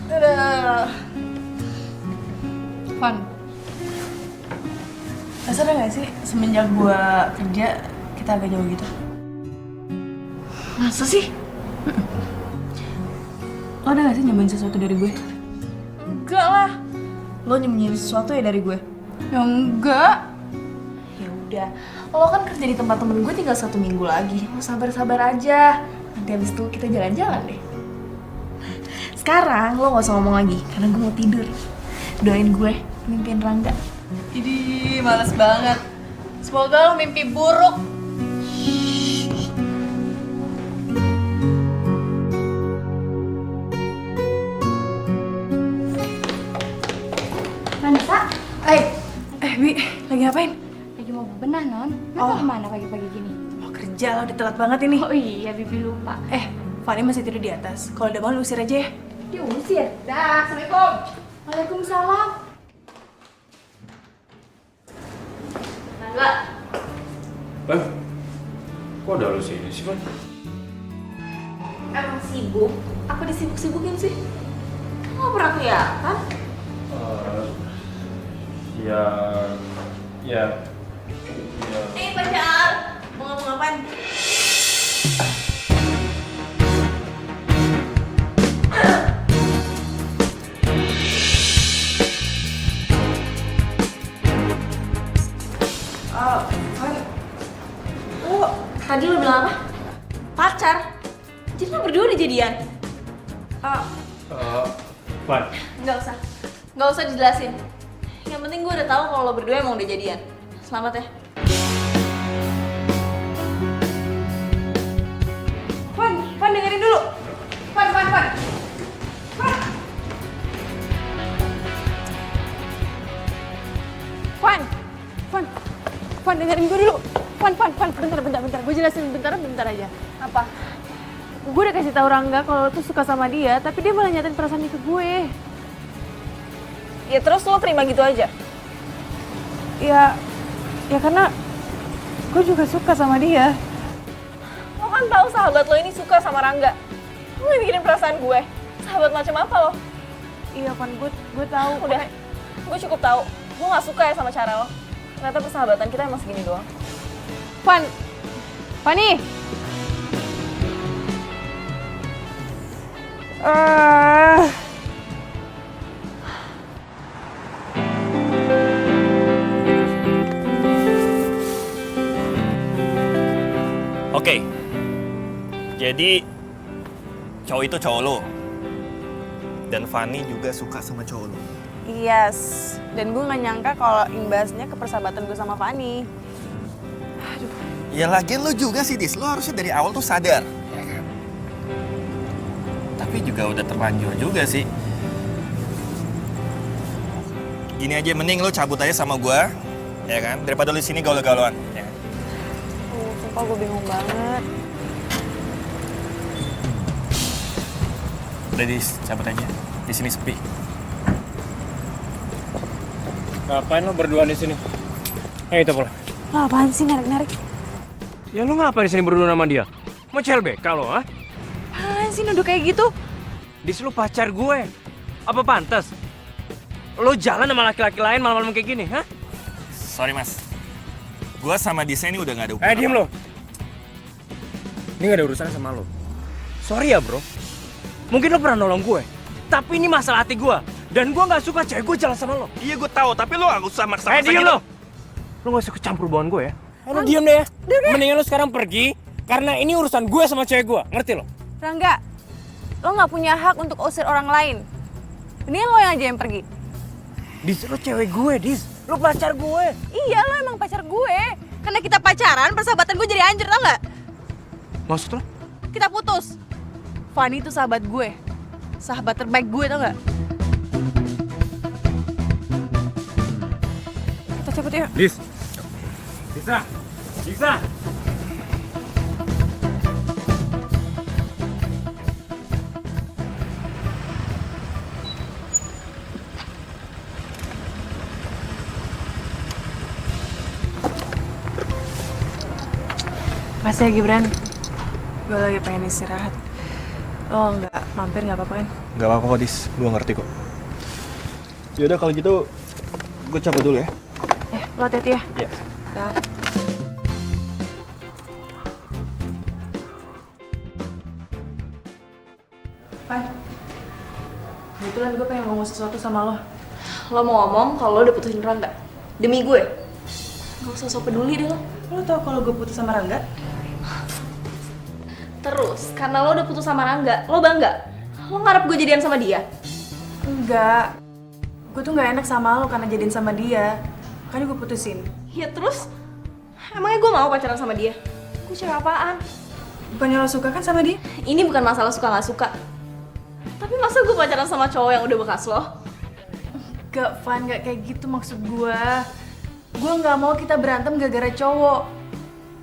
Udah. Fun. Sadar gak sih semenjak gue kerja kita agak jauh gitu? Masa sih? Lo ada gak sih nyembunyiin sesuatu dari gue? Enggak lah. Lo nyembunyiin sesuatu ya dari gue? Ya enggak. Ya udah, lo kan kerja di tempat temen gue tinggal 1 minggu lagi. Lo sabar-sabar aja. Nanti habis itu kita jalan-jalan deh. Sekarang lo gak usah ngomong lagi, karena gue mau tidur. Doain gue, mimpiin Rangga. Idih, males banget. Semoga lo mimpi buruk. Vanessa, Bi, lagi ngapain? lagi mau bebenah non? Lo kemana pagi-pagi gini? Mau kerja, lo udah telat banget ini. Oh iya, Bibi lupa. Fanny masih tidur di atas. Kalau udah bangun usir aja ya. Diusir? Dah, Assalamualaikum. Waalaikumsalam. Rangga, Kok udah lu sini sih, Fan? emang sibuk? Apa disibuk-sibukin sih? Lo gak pernah kelihatan? Ya. Pacar! Mau ngomong apaan? Tadi lo bilang apa? Pacar? Jadi lo berdua udah jadian? Fan. Nggak usah dijelasin. Yang penting gue udah tahu kalau lo berdua emang udah jadian. Selamat ya. Fan dengerin dulu. Fan. Fan dengerin gue dulu. Fan, bentar. Gue jelasin bentar aja. Apa? Gue udah kasih tahu Rangga kalau lo tuh suka sama dia, tapi dia malah nyatain perasaan itu ke gue. Ya terus lo terima gitu aja? Ya karena gue juga suka sama dia. Lo kan tahu sahabat lo ini suka sama Rangga. Lo yang mikirin perasaan gue. Sahabat macam apa lo? Iya Fan, gue tahu. Udah, gue cukup tahu. Gue gak suka ya sama cara lo. Ternyata persahabatan kita emang segini doang. Fanny. Oke. Jadi cowok itu cowok lo. Dan Fanny juga suka sama cowok lo. Yes, dan gue gak nyangka kalau imbasnya ke persahabatan gue sama Fanny. Ya lagian lo juga sih, Dis. Lo harusnya dari awal tuh sadar. Ya kan? Tapi juga udah terlanjur juga sih. Gini aja, mending lo cabut aja sama gue. Ya kan? Daripada lo di sini gaul-gaulan. Ya kan? Sumpah gue bingung banget. Udah, Dis. Cabut aja. Di sini sepi. Ngapain lo berdua di sini? Ayo kita pulang. Lo apaan sih narik-narik? Ya lo ngapain di sini berdua sama dia? Mau CLBK lo, ha? Apaan sih nuduh kayak gitu? Dis, lo pacar gue. Apa pantas? Lo jalan sama laki-laki lain malam-malam kayak gini, ha? Sorry mas, gue sama Disa ini udah gak ada hubungan. Diem lo. Ini gak ada urusan sama lo. Sorry ya bro. Mungkin lo pernah nolong gue. Tapi ini masalah hati gue. Dan gue gak suka cewek gue jalan sama lo. Iya gue tahu, tapi lo gak usah maksa-maksa Diem gitu. lo. Lo gak usah kecampur hubungan gue ya. Lo diem deh ya. Mendingan lo sekarang pergi. Karena ini urusan gue sama cewek gue. Ngerti lo? Rangga, lo nggak punya hak untuk usir orang lain. Mendingan lo yang aja yang pergi. Dis, lo cewek gue, Dis. Lo pacar gue. Iya, lo emang pacar gue. Karena kita pacaran, persahabatan gue jadi hancur, tau nggak? Maksud lo? Kita putus. Fanny itu sahabat gue. Sahabat terbaik gue, tau nggak? Kita cabut yuk. Dis. Bisa. Bisa. Makasih ya Gibran. Gue lagi pengen istirahat. Lo nggak mampir nggak apa-apa kan? Gak apa-apa kok Dis, gue ngerti kok. Yaudah kalau gitu, gue cabut dulu ya. Lo hati-hati ya. Iya. Dah. Pan, kebetulan gue pengen ngomong sesuatu sama lo. Lo mau ngomong kalau lo udah putusin Rangga? Demi gue? Gak usah sok peduli deh lo. Lo tau kalau gue putus sama Rangga? Terus, karena lo udah putus sama Rangga, lo bangga? Lo ngarep gue jadian sama dia? Enggak. Gue tuh nggak enak sama lo karena jadian sama dia. Makanya gue putusin. Ya terus? Emangnya gue mau pacaran sama dia? Gue cewek apaan? Bukannya lo suka kan sama dia? Ini bukan masalah suka gak suka. Tapi masa gue pacaran sama cowok yang udah bekas lo? Gak, Van, gak kayak gitu maksud gue. Gue nggak mau kita berantem gara-gara cowok.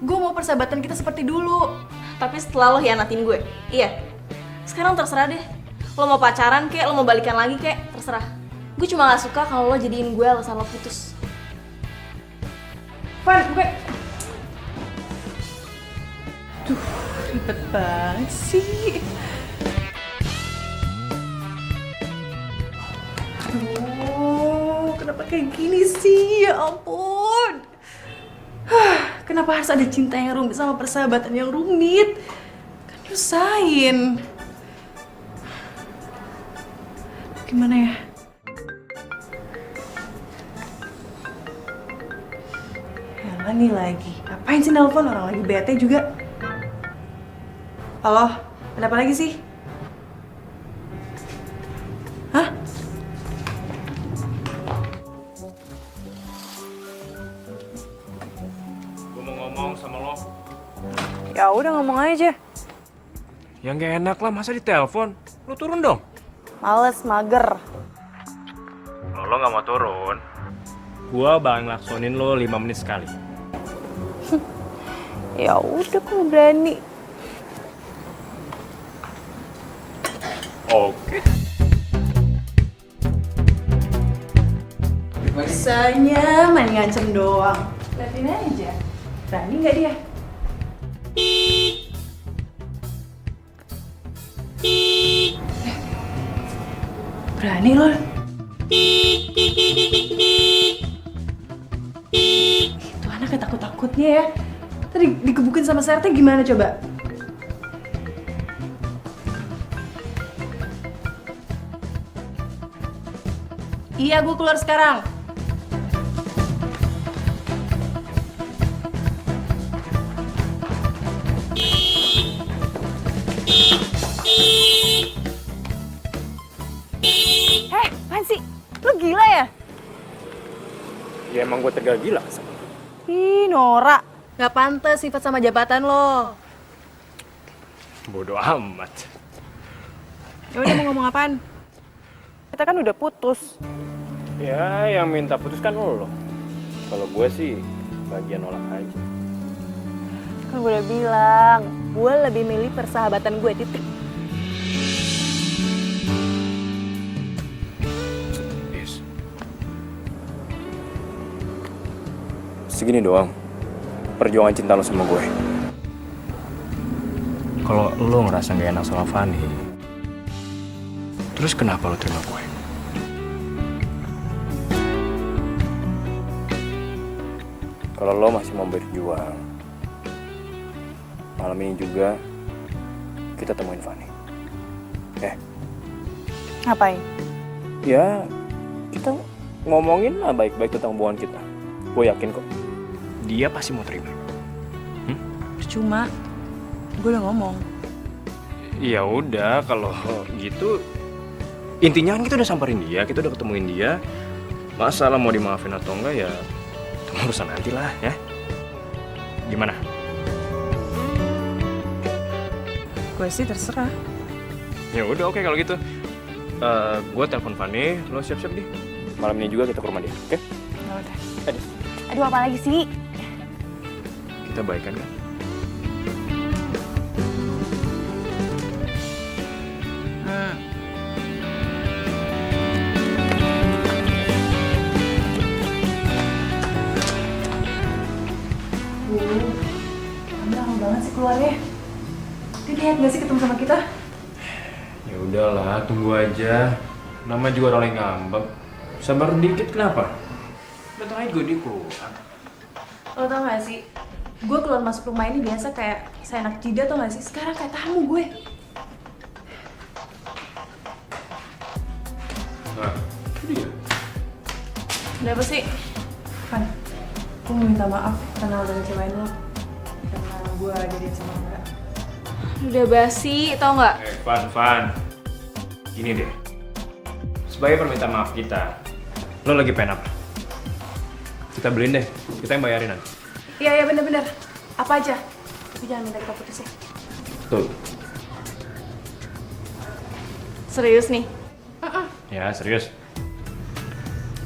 Gue mau persahabatan kita seperti dulu. Tapi setelah lo hianatin gue, iya. Sekarang terserah deh. Lo mau pacaran kek, lo mau balikan lagi kek, terserah. Gue cuma gak suka kalau lo jadiin gue alasan lo putus. Van, gue... Duh, ribet banget sih. Aduh, kenapa kayak gini sih? Ya ampun. Kenapa harus ada cinta yang rumit sama persahabatan yang rumit? Kan nyusahin. Gimana ya? Yalah nih lagi. Ngapain sih nelpon, orang lagi bete juga? Halo, ada apa lagi sih? Hah? Gue mau ngomong sama lo. Ya udah ngomong aja. Yang gak enak lah, masa ditelepon? Lo turun dong. Males, mager. Kalau lo gak mau turun, gue bakal ngelaksonin lo 5 menit sekali. Ya udah, kok berani. Oke. Bisanya main ngancem doang. Liatin aja. Berani nggak dia? Berani loh. Itu anak takut-takutnya ya. Tadi digebukin sama Serte gimana coba? Iya, gue keluar sekarang. Apaan sih? Lu gila ya? Ya emang gue tegal gila. Ih, Nora. Gak pantas sifat sama jabatan lo. Bodoh amat. Ya udah, mau ngomong apaan? Kita kan udah putus. Ya, yang minta putus kan lo. Kalau gue sih bagian nolak aja. Kan gue udah bilang, gue lebih milih persahabatan gue, titik. Segini doang perjuangan cinta lo sama gue. Kalau lo ngerasa gak enak sama Fanny, terus kenapa lo terima gue? Kalau lo masih mau berjuang, malam ini juga kita temuin Fanny. Ngapain? Ya, kita ngomongin lah baik-baik tentang hubungan kita. Gue yakin kok, dia pasti mau terima. Percuma, gue udah ngomong. Ya udah, kalau gitu intinya kan kita udah samperin dia, kita udah ketemuin dia. Masalah mau dimaafin atau enggak ya itu urusan nanti lah ya. Gimana? Gue sih terserah. Ya udah oke kalau gitu. Gue telepon Fanny, lo siap-siap deh. Malam ini juga kita ke rumah dia, oke? Ya udah. Aduh, apa lagi sih? Kita baikan kan? Kamu lama banget sih keluarnya. Dia niat gak sih ketemu sama kita? Ya udahlah, tunggu aja. Nama juga orang yang ngambek. Sabar dikit kenapa? Datang aja gue di kuat. Lo tau gak sih? Gue keluar masuk rumah ini biasa kayak seenak jidat tau gak sih? Sekarang kayak tamu gue. Nah, itu dia. Udah apa sih? Van, gue mau minta maaf karena udah ngecewain lo. Karena gue jadian sama Mbak. Udah basi, tau nggak? Van. Gini deh. Sebagai permintaan maaf kita, lo lagi pengen apa? Kita beliin deh, kita yang bayarin nanti. Iya bener-bener. Apa aja? Tapi jangan minta kita putus ya. Tuh. Serius nih? Ya, serius.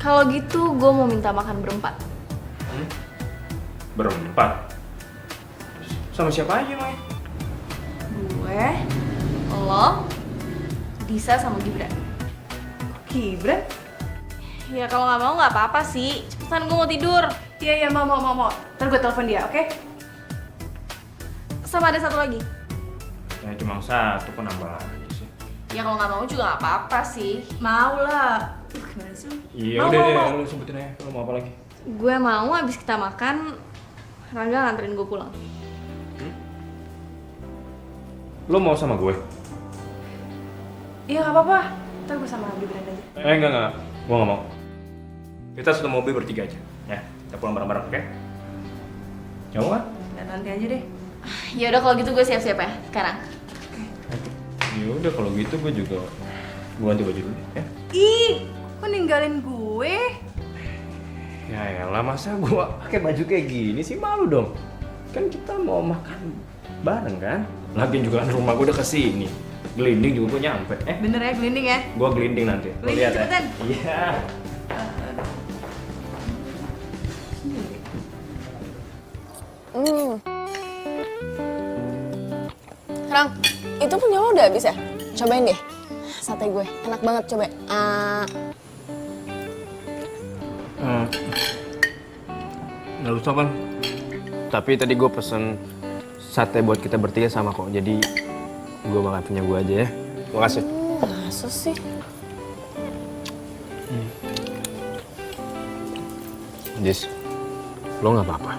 Kalau gitu gue mau minta makan berempat. Berempat? Sama siapa aja, Mai? Gue, lo, Disa sama Gibran. Gibran? Ya kalau nggak mau nggak apa-apa sih. Cepetan gue mau tidur. Iya mau. Ntar gue telepon dia, oke? Sama ada satu lagi. Ya cuma satu, kok nambah aja sih. Ya kalau nggak mau juga nggak apa-apa sih. Mau lah. Gimana sih lu? Iya Mau, udah mau, deh, mau. lu sebutin aja. Lu mau apa lagi? Gue mau abis kita makan, Rangga nganterin gue pulang. Lu mau sama gue? Iya nggak apa-apa. Ntar gue sama Gibran aja. Enggak. Gue nggak mau. Kita satu mobil bertiga aja. Ya, kita pulang bareng-bareng, oke? Ya mau kan? Dan nanti aja deh. Ya udah kalau gitu gue siap-siap ya sekarang. Ya udah kalau gitu gue juga ganti baju dulu ya. Ih, kok ninggalin gue? Ya elah, masa gue pakai baju kayak gini sih, malu dong. Kan kita mau makan bareng kan? Lagian juga kan rumah gue udah kesini. Gelinding juga gue nyampe. Bener ya, gelinding ya? Gue gelinding nanti. Lo Gelinding, lihat ya. cepetan. Iya. Rang, itu punya lo udah habis ya? Cobain deh. Sate gue, enak banget, coba. Nggak usah Bang. Tapi tadi gue pesen sate buat kita bertiga sama kok. Jadi gue makan punya gue aja ya. Makasih. Masa sih? Jess, lo nggak apa-apa.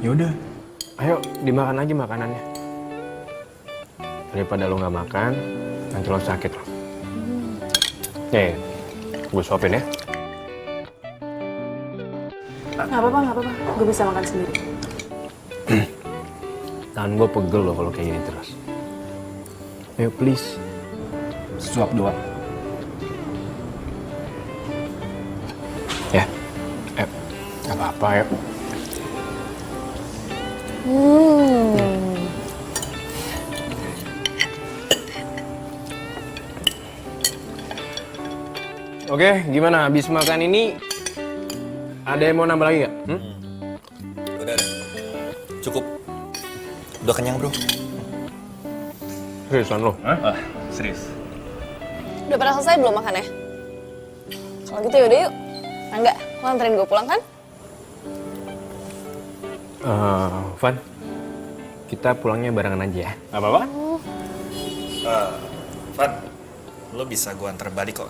Ya udah, ayo dimakan aja makanannya. Daripada lo nggak makan, nanti lo sakit lo. Nih, gue suapin ya. Nggak apa-apa. Gue bisa makan sendiri. Tangan gue pegel lo kalau kayak gini terus. Ayo please, suap doang. Ya, nggak apa-apa ya. Oke, gimana? Habis makan ini, ada yang mau nambah lagi nggak? Udah. Cukup. Udah kenyang, bro. Seriusan lo? Serius. Udah pada selesai belum makannya? Kalau gitu yaudah yuk. Rangga, lo anterin gue pulang kan? Van, kita pulangnya barengan aja ya. Gak apa-apa? Van, lo bisa gue antar balik kok.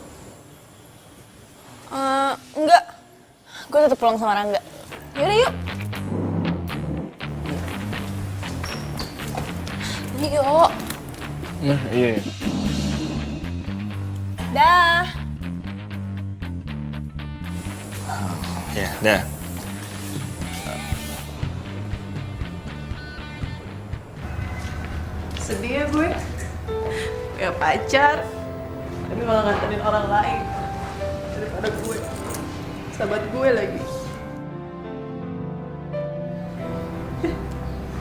Enggak. Gue tetap pulang sama Rangga. Yaudah yuk. Yuk. Iya. Dah. Ya, dah. Sedih ya gue. Ya pacar. Tapi malah nganterin orang lain. Daripada gue. Sahabat gue lagi.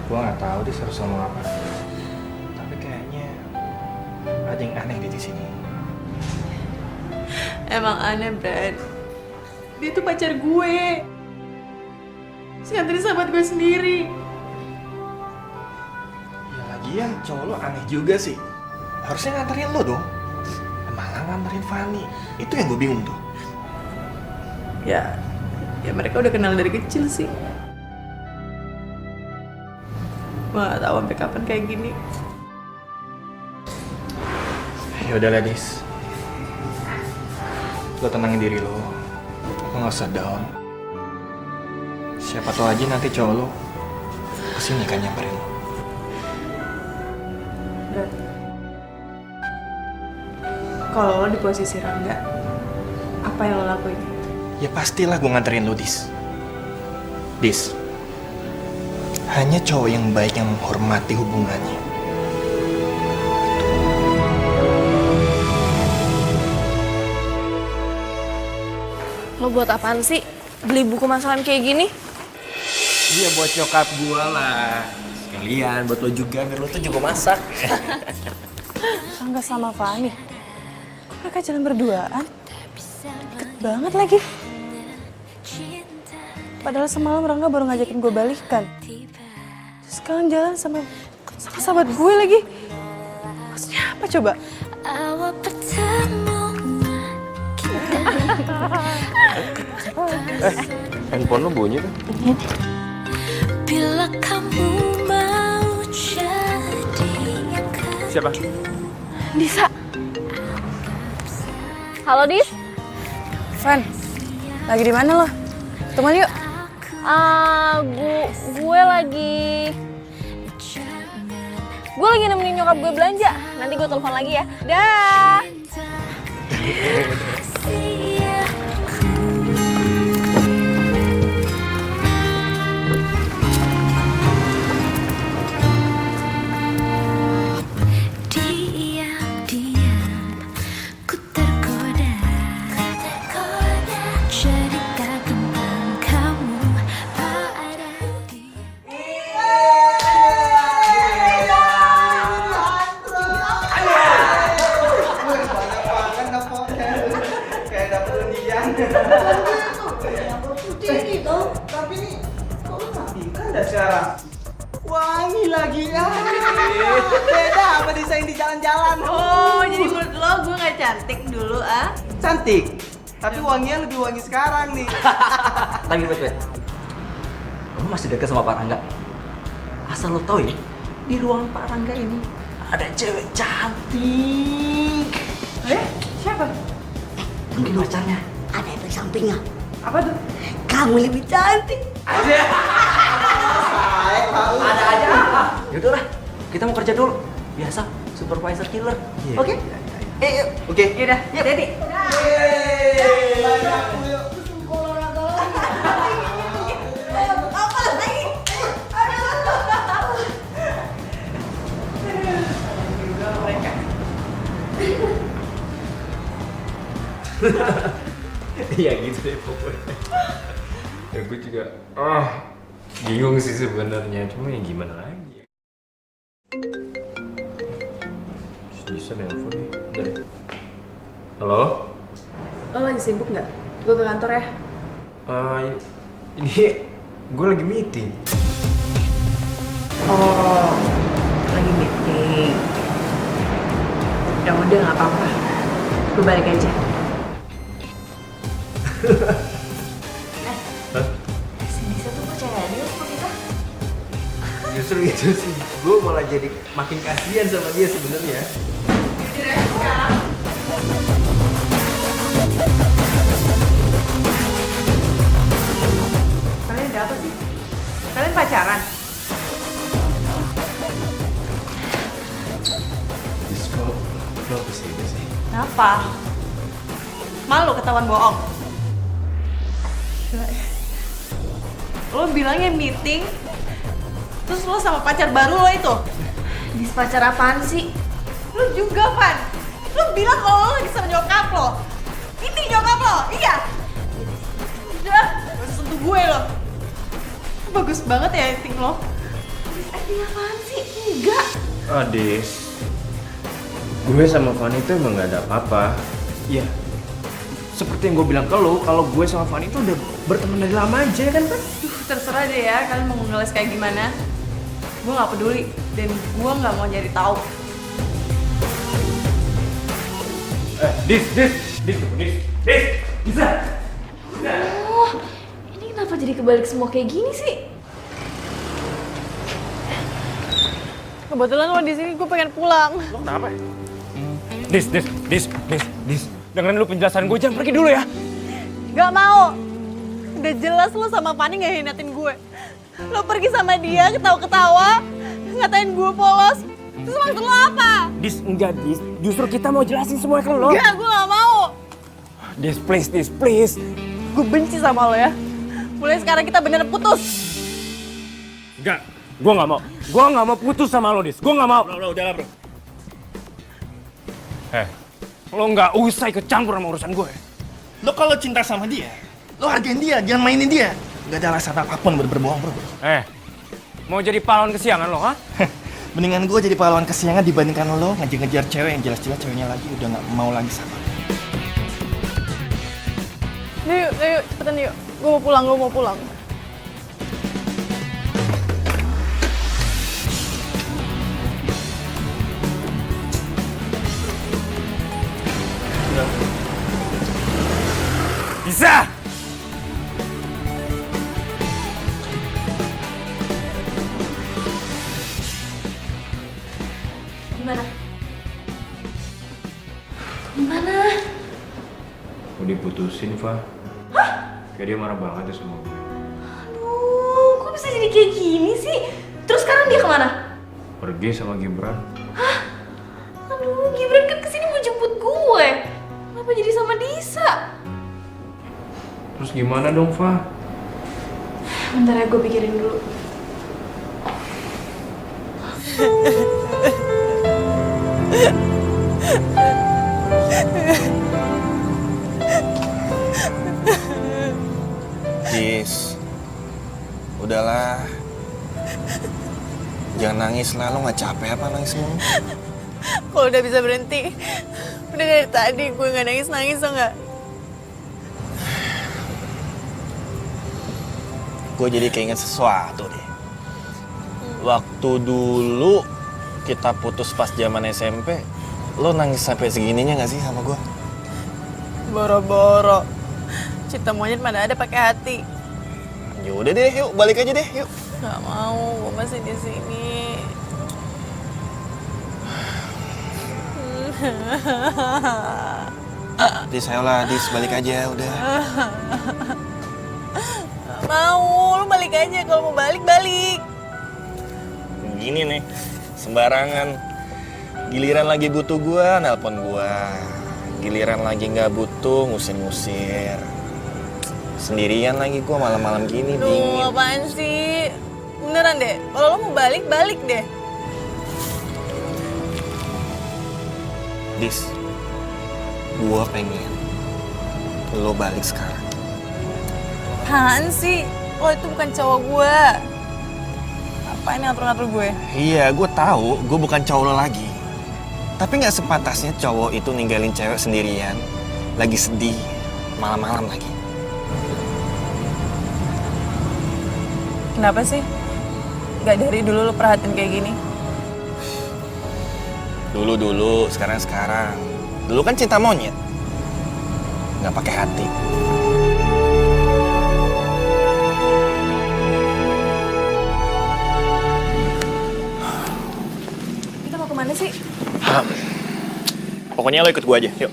Gue nggak tahu dia harus ngomong apa. Tapi kayaknya ada yang aneh di sini. Emang aneh, Brad. Dia tuh pacar gue. Si nganterin sahabat gue sendiri. Ya lagian cowok lo aneh juga sih. Harusnya nganterin lo dong. Malah nganterin Fanny. Itu yang gue bingung tuh. Ya mereka udah kenal dari kecil sih. Gue gak tahu sampai kapan kayak gini. Ya udah Ladis. Lo tenangin diri lo. Lo gak usah down. Siapa tahu aja nanti cowok lo kesini kan nyamperin lo. Dan kalau lo di posisi Rangga, apa yang lo lakuin? Ya pastilah gue nganterin lo, Dis. Dis, hanya cowok yang baik yang menghormati hubungannya. Lo buat apaan sih? Beli buku masakan kayak gini? Iya buat nyokap gue lah. Sekalian buat lo juga, biar lo tuh juga masak. Rangga sama Fanny. Mereka jalan berduaan. Deket banget lagi. Padahal semalam Rangga baru ngajakin gue balikan. Terus sekarang jalan sama sahabat gue lagi. Maksudnya apa coba? Awal pertemuan Handphone lo bunyi tuh. bila kamu mau jadi Siapa? Disa. Halo, Dis. Van, lagi di mana lo? Ketemuan yuk. Gue lagi nemenin nyokap gue belanja. Nanti gue telepon lagi ya. Dah. diam-diam ku tergoda cerita tentang kamu pada Tapi nih, kok lu matikan dah sekarang? Wangi lagi ya. Beda apa desain di jalan-jalan. Oh, jadi menurut lo gue gak cantik dulu ah? Cantik. Tapi wanginya lebih wangi sekarang nih. Tapi bet, kamu masih dekat sama Pak Rangga? Asal lo tau ya, di ruangan Pak Rangga ini ada cewek cantik. Siapa? Mungkin pacarnya. Ada yang bersampingnya. Apa tuh? Kamu lebih cantik. Ada aja. Yaudah lah, kita mau kerja dulu. Biasa, supervisor killer. Oke? Yuk. Oke. Yaudah, yuk Dedi. Iya gitu deh pokoknya. Ya gue juga bingung sih sebenarnya, cuma ya gimana lagi. Bisa nelfon nih. Dari. Halo? Lo lagi sibuk nggak? Gue ke kantor ya. Ini gue lagi meeting. Oh, lagi meeting. Ya udah nggak apa-apa. Gue balik aja. gitu sih. Gue malah jadi makin kasihan sama dia sebenarnya. Kalian ada apa sih? Kalian pacaran? Lo kesini sih. Kenapa? Malu ketahuan bohong? Lo bilangnya meeting, terus lo sama pacar baru lo itu? Dis, pacar apaan sih? Lo juga, Van. Lo bilang kalau lo lagi sama nyokap lo. Meeting nyokap lo, iya? Udah, gak usah sentuh gue lo. Bagus banget ya acting lo. Acting apaan sih? Enggak. Adis, gue sama Fanny itu emang gak ada apa-apa. Iya, seperti yang gue bilang ke lo, kalau gue sama Fanny itu udah berteman dari lama aja kan, Pan? Terserah deh ya, kalian mau ngeles kayak gimana. Gue gak peduli, dan gue gak mau nyari tahu. Dis, bisa? Oh, ini kenapa jadi kebalik semua kayak gini sih? Kebetulan lo di sini, gue pengen pulang. Lo kenapa? Dis. Dengerin lu penjelasan gue, jangan pergi dulu ya. Gak mau. Udah jelas lo sama Fanny ngehinatin gue. Lo pergi sama dia, ketawa-ketawa, ngatain gue polos. Terus maksud lo apa? Enggak, justru kita mau jelasin semuanya ke lo. Enggak, gue gak mau. Dis, please. Gue benci sama lo ya. Mulai sekarang kita bener putus. Enggak, gue gak mau. Gue gak mau putus sama lo, Dis. Gue gak mau. Bro, udah lah, bro. Lo gak usah ikut campur sama urusan gue. Lo kalau cinta sama dia, lo hargain dia, jangan mainin dia. Gak ada alasan apapun buat berbohong, bro. Mau jadi pahlawan kesiangan lo, ha? Mendingan gue jadi pahlawan kesiangan dibandingkan lo ngejar-ngejar cewek yang jelas-jelas ceweknya lagi udah gak mau lagi sama lo. Yuk, cepetan yuk. Gue mau pulang. Bisa! Gimana? Mau diputusin, Fa. Kayak dia marah banget ya sama gue. Aduh, kok bisa jadi kayak gini sih? Terus sekarang dia kemana? Pergi sama Gibran. Aduh, Gibran kan kesini mau jemput gue. Kenapa jadi sama Disa? Terus gimana dong, Fa? Bentar ya, gue pikirin dulu. Dis, udahlah. Jangan nangis lah, lo gak capek apa nangis mulu? Kalau udah bisa berhenti, udah dari tadi gue gak nangis-nangis tau gak? Gue jadi keinget sesuatu deh. Waktu dulu kita putus pas zaman SMP, lo nangis sampai segininya gak sih sama gue? Boro-boro. Cinta monyet mana ada pakai hati. Yaudah deh, yuk balik aja deh, yuk. Gak mau, gue masih di sini. Dis, ayolah, Dis, balik aja, udah. Gak mau, lu balik aja. Kalau mau balik. Gini nih, sembarangan. Giliran lagi butuh gua, nelpon gua. Giliran lagi nggak butuh, ngusir-ngusir. Sendirian lagi gua malam-malam gini, Duh, dingin. apaan sih? Beneran deh, kalau lo mau balik deh. Dis, gua pengen lo balik sekarang. Apaan sih? Lo itu bukan cowok gue. Apaan yang ngatur-ngatur gue? Iya, gua tahu, gua bukan cowok lo lagi. Tapi nggak sepantasnya cowok itu ninggalin cewek sendirian, lagi sedih, malam-malam lagi. Kenapa sih? Gak dari dulu lo perhatiin kayak gini? Dulu, sekarang. Dulu kan cinta monyet, nggak pakai hati. Pokoknya lo ikut gue aja, yuk.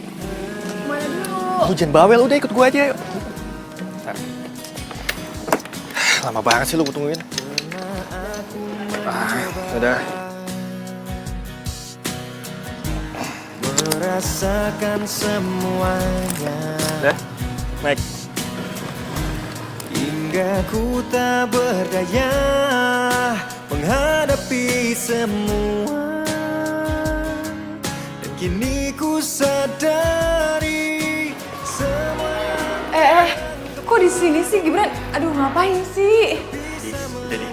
Mana dulu? Lu jangan bawel, udah ikut gue aja, yuk. Bentar. Lama banget sih lu gue tungguin. Udah. Merasakan semuanya. Udah, naik. Hingga ku tak berdaya menghadapi semua. Dan kini ku sadari semua. Kok di sini sih Gibran? Aduh, ngapain sih? Udah deh,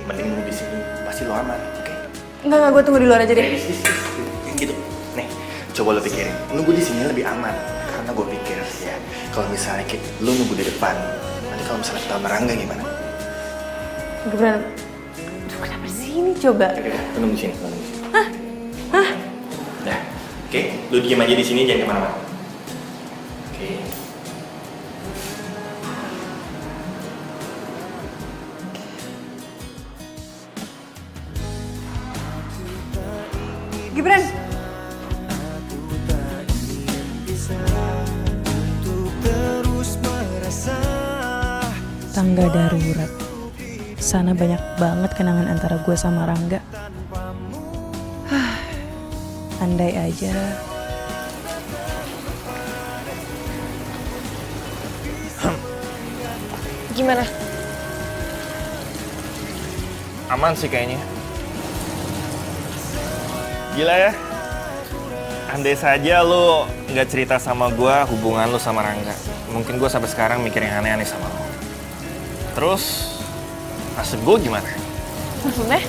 mending nunggu di sini, pasti lo aman, oke? Enggak, gue tunggu di luar aja deh. Gitu. Nih, coba lo pikirin, nunggu di sini lebih aman. Karena gue pikir ya, kalau misalnya lo nunggu di depan, nanti kalau misalnya kita sama Rangga gimana? Gibran, aduh, kenapa di sini coba? Lo nunggu di sini, lo nunggu di sini. Hah? Nah, oke, lo diem aja di sini, jangan kemana-mana. Oke. Gibran, tangga darurat. Sana banyak banget kenangan antara gue sama Rangga. Andai aja. Gimana? Aman sih kayaknya. Gila ya. Andai saja lo nggak cerita sama gue hubungan lo sama Rangga. Mungkin gue sampai sekarang mikir yang aneh-aneh sama lo. Terus, nasib gue gimana? Maksudnya?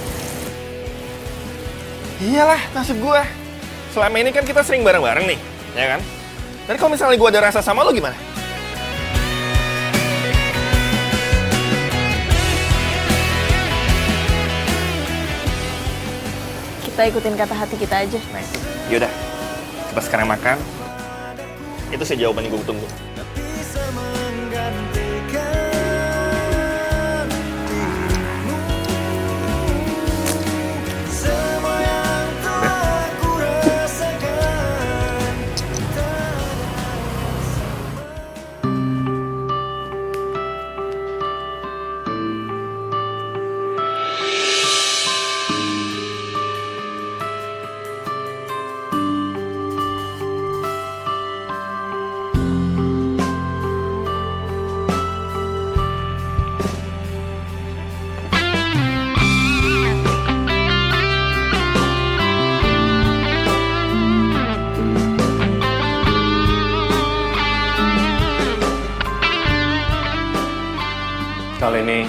Iyalah, nasib gue. Selama ini kan kita sering bareng-bareng nih, ya kan? Dan kalau misalnya gue ada rasa sama lo gimana? Kita ikutin kata hati kita aja. Nah itu, yaudah. Kita sekarang makan. Itu sih jawaban yang gue tunggu. Kali ini,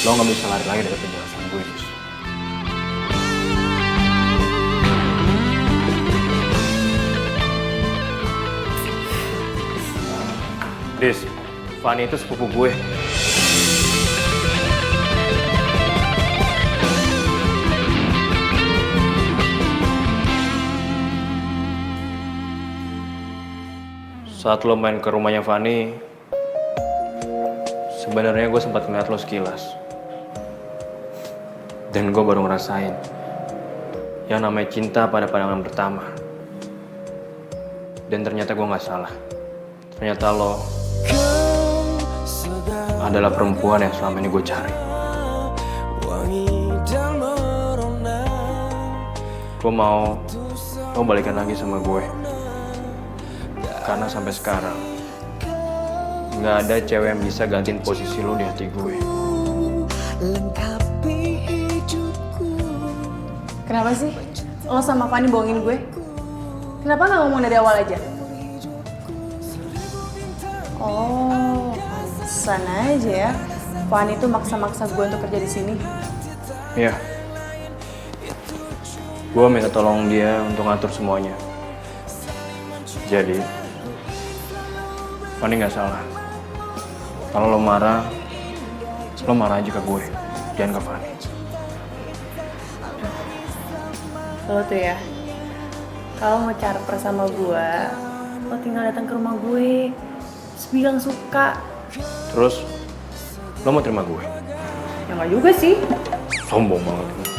lo nggak bisa lari lagi dari penjelasan gue, Dis. Dis, Fanny itu sepupu gue. Saat lo main ke rumahnya Fanny, sebenarnya gue sempat ngeliat lo sekilas. Dan gue baru ngerasain yang namanya cinta pada pandangan pertama. Dan ternyata gue gak salah. Ternyata lo adalah perempuan yang selama ini gue cari. Gue mau lo balikan lagi sama gue. Karena sampai sekarang nggak ada cewek yang bisa gantiin posisi lo di hati gue. Kenapa sih lo sama Fanny bohongin gue? Kenapa nggak ngomong dari awal aja? Oh, sana aja ya. Fanny tuh maksa-maksa gue untuk kerja di sini. Iya. Gue minta tolong dia untuk ngatur semuanya. Jadi, Fanny nggak salah. Kalau lo marah aja ke gue, jangan ke Fanny. Lo tuh ya, kalau mau caper sama gue, lo tinggal datang ke rumah gue, terus bilang suka. Terus, lo mau terima gue? Ya nggak juga sih. Sombong banget.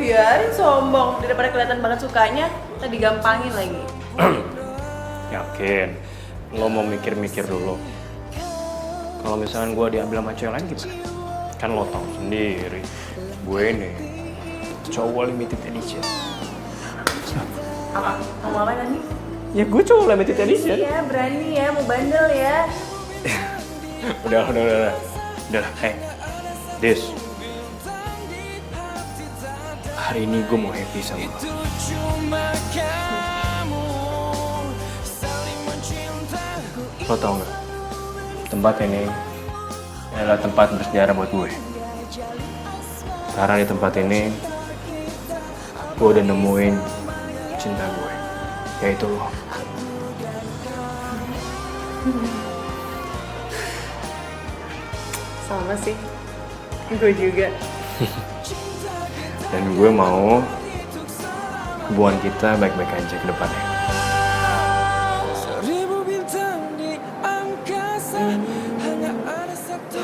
Biarin sombong, daripada kelihatan banget sukanya. Tadi gampangin lagi. Yakin? Lo mau mikir-mikir dulu. Kalau misalnya gue diambil sama cewek lain gimana? Kan lo tau sendiri, gue ini cowok limited edition. Apa? Mau apa tadi? Ya gue cowok limited edition. Iya, berani ya, mau bandel ya. Udah. Hey, Dis. Hari ini gue mau happy sama lo. Lo tau gak? Tempat ini adalah tempat bersejarah buat gue. Karena di tempat ini, gue udah nemuin cinta gue, yaitu lo. Sama sih. Gue juga. Dan gue mau hubungan kita baik-baik aja ke depannya.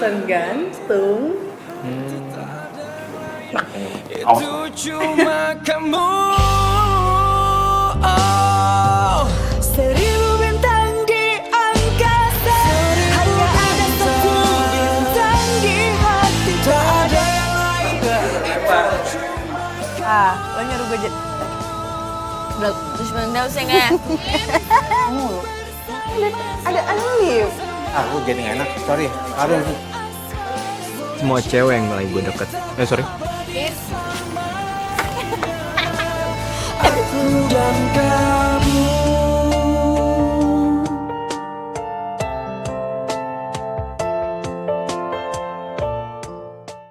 Tergantung. Itu cuma kamu. Oh, 1000 bintang di angkasa, hanya ada satu bintang di hati. Tak ada yang lain. Lo nyuruh gue jadi... Terus mandau sih nggak? Ada lift. Aku jadi gak enak, sorry. Aduh. Semua cewek yang mulai gue deket. Sorry. Aku dan